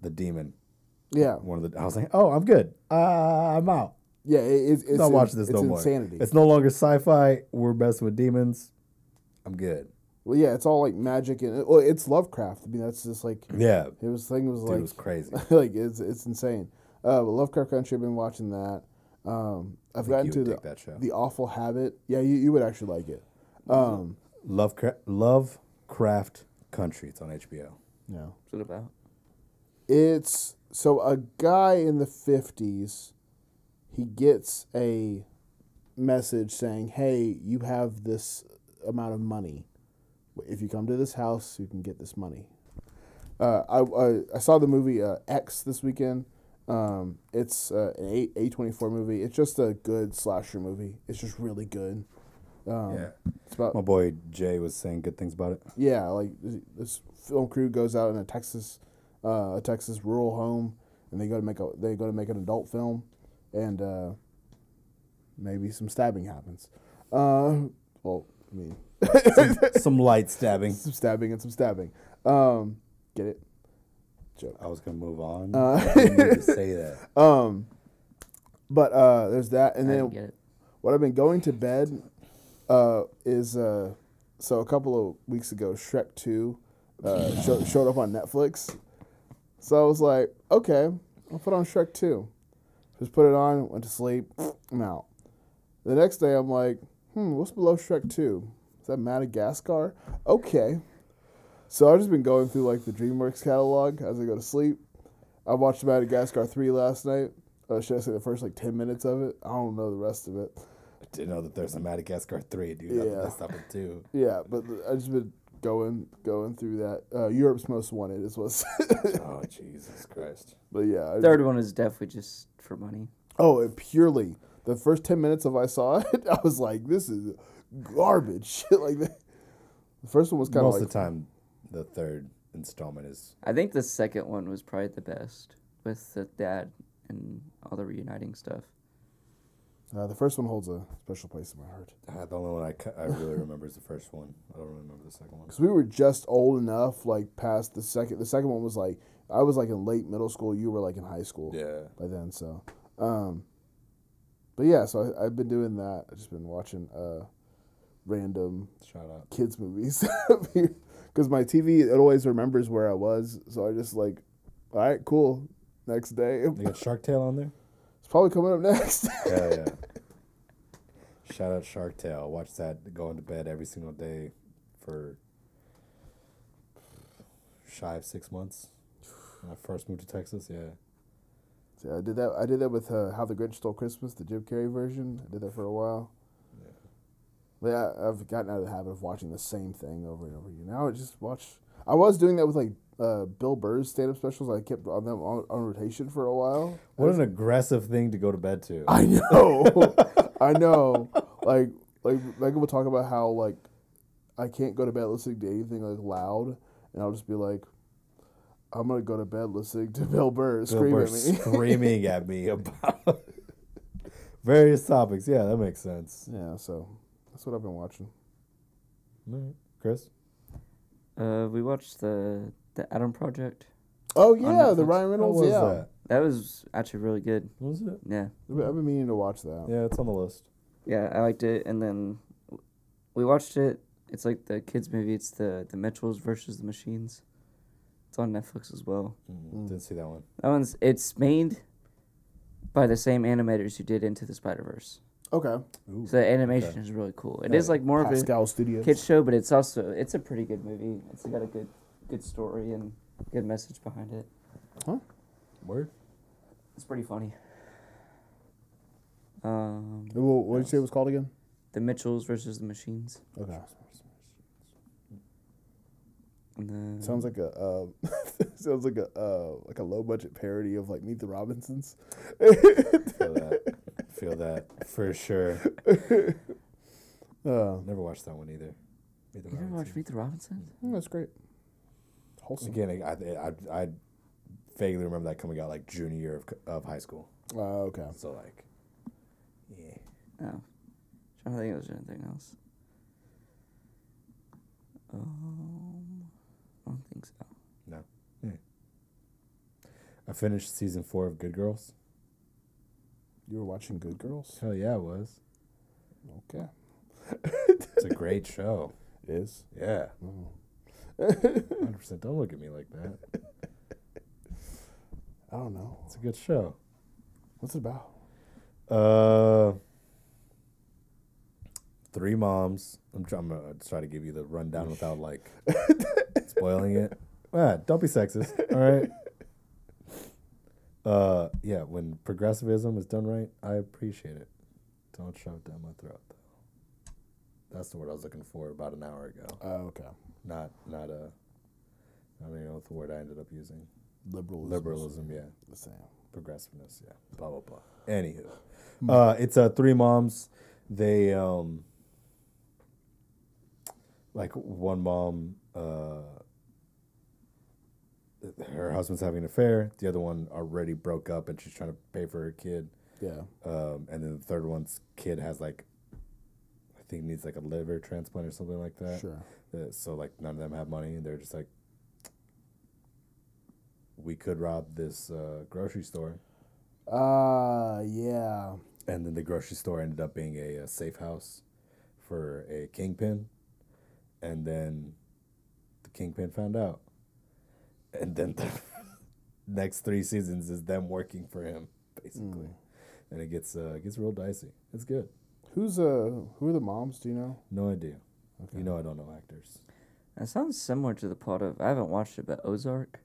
the demon, yeah, I was like, oh, I'm good. I'm out. yeah. It's Not watching this it's no more. insanity. It's no longer sci-fi. We're messing with demons. I'm good. Well, yeah, it's all like magic and it's Lovecraft. I mean, that's just like Yeah, his thing was dude, like it was crazy. like it's insane. But Lovecraft Country, I've been watching that. I've gotten you to would dig that show. the Awful Habit. Yeah, you would actually like it. Lovecraft Country. It's on HBO. Yeah, What's it about? it's so a guy in the 50s. He gets a message saying, "Hey, you have this amount of money. If you come to this house, you can get this money." I saw the movie X this weekend. It's an A24 movie. It's just a good slasher movie. It's just really good. Yeah. It's about My boy Jay was saying good things about it. yeah, like this film crew goes out in a Texas rural home, and they go to make an adult film, and maybe some stabbing happens. Well, I mean, Some light stabbing. some stabbing and some stabbing. Get it? Joke. I was gonna move on. I didn't need to say that. But there's that, and I didn't then get it. what I've been going to bed is so a couple of weeks ago, Shrek 2 showed up on Netflix. So I was like, okay, I'll put on Shrek 2. Just put it on, went to sleep, I'm out. The next day, I'm like, what's below Shrek 2? Is that Madagascar? Okay. So I've just been going through like the DreamWorks catalog as I go to sleep. I watched Madagascar 3 last night. Should I say the first like 10 minutes of it? I don't know the rest of it. I didn't know that there's a Madagascar 3, dude. Yeah. That's up at 2. Yeah, but I just been going through that. Europe's Most Wanted is what's. Oh, Jesus Christ. But yeah. Third one is definitely just for money. Oh, and purely the first 10 minutes of I saw it, I was like, this is garbage. Shit like that. The first one was kind of Most like. of the time, the third installment is. I think the second one was probably the best with the dad and all the reuniting stuff. The first one holds a special place in my heart. The only one I really remember is the first one. I don't remember the second one. Because we were just old enough, like, past the second. The second one was like, I was like in late middle school. You were like in high school. Yeah. By then, so. But yeah, so I've been doing that. I've just been watching random Shout out. kids movies. Because my TV, it always remembers where I was. So I just like, all right, cool. Next day. They got Shark Tale on there? It's probably coming up next. Yeah. Shout out Shark Tale. Watch that going to bed every single day for shy of 6 months. When I first moved to Texas, yeah. So I did that with How the Grinch Stole Christmas, the Jim Carrey version. I did that for a while. Yeah. But yeah, I've gotten out of the habit of watching the same thing over and over again. Now I just watch. I was doing that with like Bill Burr's stand-up specials. I kept on them on rotation for a while. What an aggressive thing to go to bed to. I know. I know. Like Megan will talk about how like I can't go to bed listening to anything like loud, and I'll just be like, I'm gonna go to bed listening to Bill Burr screaming at me. Screaming at me about various topics. Yeah, that makes sense. Yeah, so that's what I've been watching. All right. Chris? We watched the Adam Project. Oh yeah, the Netflix. Ryan How Reynolds. was Yeah, that? That was actually really good. Was it? Yeah. I've been meaning to watch that. Yeah, it's on the list. Yeah, I liked it. And then we watched it. It's like the kids movie. It's the Mitchells versus the Machines. It's on Netflix as well. Didn't see that one. It's made by the same animators who did Into the Spider-Verse. Okay. Ooh. So the animation is really cool. It is like more of Pascal a Studios. kids show, but it's a pretty good movie. It's got a good story and good message behind it. Word? It's pretty funny. What did you say it was called again? The Mitchells versus the Machines. Okay. And then Sounds like a like a low budget parody of like Meet the Robinsons. Feel that for sure. Never watched that one either. you never watched Meet the Robinsons? That's great. Wholesome. Again, I vaguely remember that coming out like junior year of high school. Okay. So like, yeah. No. Trying to think if there's anything else. I don't think so. No. Yeah. I finished season 4 of Good Girls. You were watching Good Girls? Hell yeah, it was. Okay. It's a great show. It is? Yeah. 100%. Don't look at me like that. I don't know. It's a good show. What's it about? 3 moms. I'm gonna try to give you the rundown without like spoiling it. Don't be sexist. All right. Yeah. When progressivism is done right, I appreciate it. Don't shove it down my throat, though. That's the word I was looking for about an hour ago. Okay. Not I don't even know what the word I ended up using. Liberalism. Liberalism, yeah. The same. progressiveness. Yeah, blah blah blah. Anywho, it's 3 moms. They like one mom, her husband's having an affair. The other one already broke up, and she's trying to pay for her kid. Yeah. And then the third one's kid has like, I think needs like a liver transplant or something like that. Sure. So like none of them have money, and they're just like, we could rob this grocery store. Yeah. And then the grocery store ended up being a safe house for a kingpin. And then the kingpin found out. And then the next 3 seasons is them working for him, basically. And it gets real dicey. It's good. Who are the moms? Do you know? No idea. Okay. You know I don't know actors. That sounds similar to the plot of, I haven't watched it, but Ozark.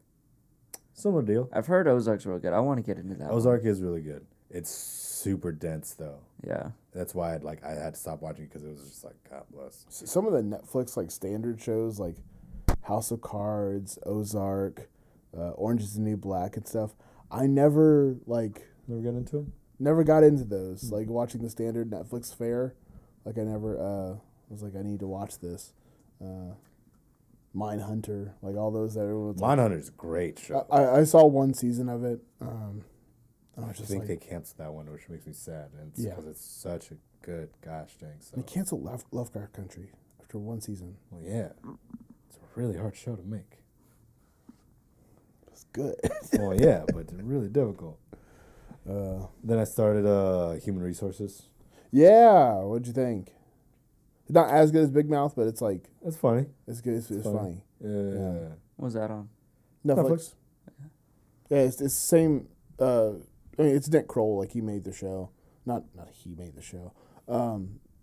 Similar deal. I've heard Ozark's real good. I want to get into that. Ozark is really good. It's super dense though. Yeah. That's why I had to stop watching because it was just like, God bless. Some of the Netflix like standard shows like House of Cards, Ozark, Orange is the New Black and stuff. I never Never got into them? never got into those. Like watching the standard Netflix fare. Like I never was like I need to watch this. Mindhunter, like all those that everyone's Mindhunter's a great show. I saw 1 season of it. I was I just think like, they canceled that one, which makes me sad. And it's Yeah. because it's such a good gosh dang. So they canceled Lovecraft Country after 1 season. well, yeah, it's a really hard show to make. It's good. Well, yeah, but it's really difficult. Then I started Human Resources. Yeah, what'd you think? It's not as good as Big Mouth, but it's like It's funny. it's good. It's funny. Yeah. What was that on? Netflix. Yeah, it's the same. I mean, it's Nick Kroll. Like he made the show. Not he made the show.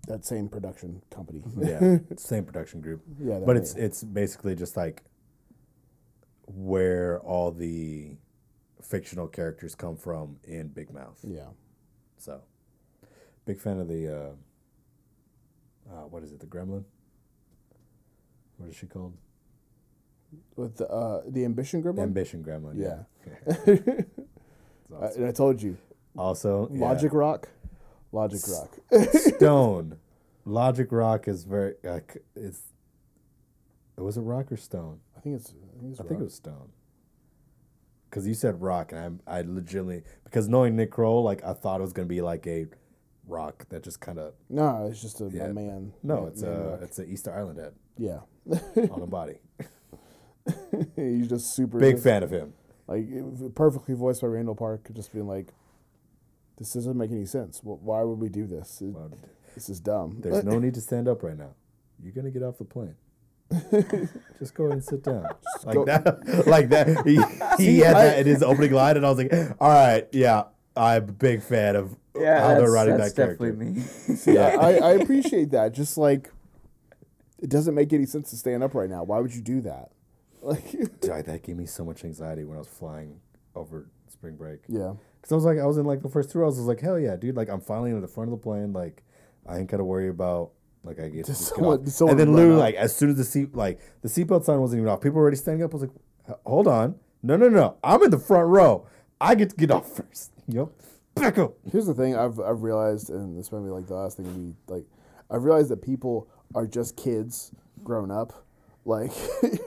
That same production company. Yeah, same production group. Yeah, But it's basically just like where all the fictional characters come from in Big Mouth. Yeah. So, big fan of the what is it? The Gremlin. What is she called? With the Ambition Gremlin. Ambition Gremlin. Yeah. That's awesome. And I told you, Also, Logic Rock. Logic Rock. Stone. Logic Rock is very was it Rock or Stone? I think it's I think it was Stone. Because you said Rock, and I legitimately, because knowing Nick Kroll, like I thought it was gonna be like a rock that just kind of No, it's just a Yeah. man. no, man rock. it's an Easter Island head Yeah. on a body. He's just super Big fan of him. Like perfectly voiced by Randall Park, just being like, "This doesn't make any sense. Why would we do this? Well, This is dumb." there's no need to stand up right now. You're gonna get off the plane. Just go ahead and sit down. go- Like that. He had that in his opening line, and I was like, all right, yeah, I'm a big fan of how they're writing that's that character. definitely me. Yeah, I appreciate that. Just like, it doesn't make any sense to stand up right now. Why would you do that? Like, Dude, that gave me so much anxiety when I was flying over spring break. yeah, Because I was in like the first 2 rows. I was like, hell yeah, dude. Like, I'm finally in the front of the plane. Like, I ain't got to worry about, like, I get to just get off. someone And then run literally, up. like, as soon as the seatbelt sign wasn't even off, people were already standing up. I was like, hold on. No. I'm in the front row. I get to get off first. Yep. Back up. Here's the thing I've realized, and this might be like the last thing we like. I've realized that people are just kids grown up, like,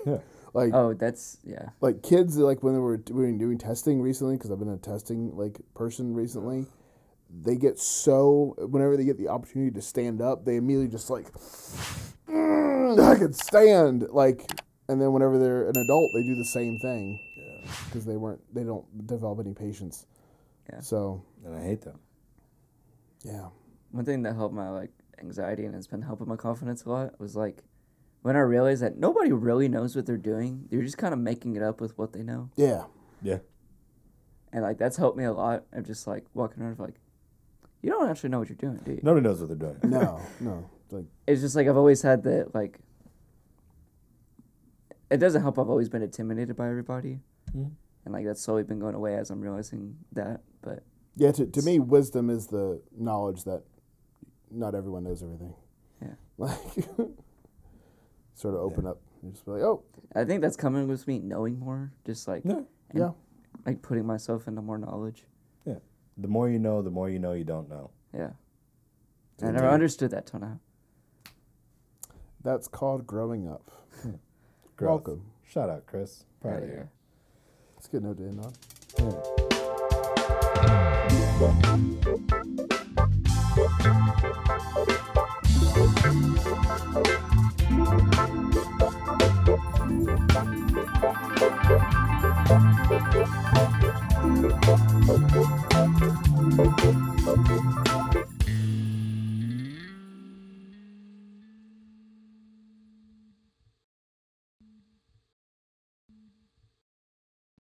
Yeah. like Oh, that's, yeah. like kids. Like when we were doing testing recently, because I've been a testing like person recently. They get so whenever they get the opportunity to stand up, they immediately just like, I could stand like, and then whenever they're an adult, they do the same thing because they don't develop any patience. Yeah. So And I hate them. yeah. One thing that helped my like anxiety and has been helping my confidence a lot was like when I realized that nobody really knows what they're doing. They're just kind of making it up with what they know. Yeah. Yeah. And like that's helped me a lot of just like walking around like, you don't actually know what you're doing, do you? Nobody knows what they're doing. No. Like It's just like I've always had that like. It doesn't help. I've always been intimidated by everybody, and like that's slowly been going away as I'm realizing that. But yeah, to me, wisdom is the knowledge that not everyone knows everything. yeah, Like sort of open up and just be like, oh I think that's coming with me knowing more. Just like Yeah. yeah, like putting myself into more knowledge. Yeah. The more you know you don't know. Yeah. I never understood that till now. That's called growing up. Growth. Welcome. Shout out, Chris. Proud of Yeah. you. It's a good note to end on. Yeah.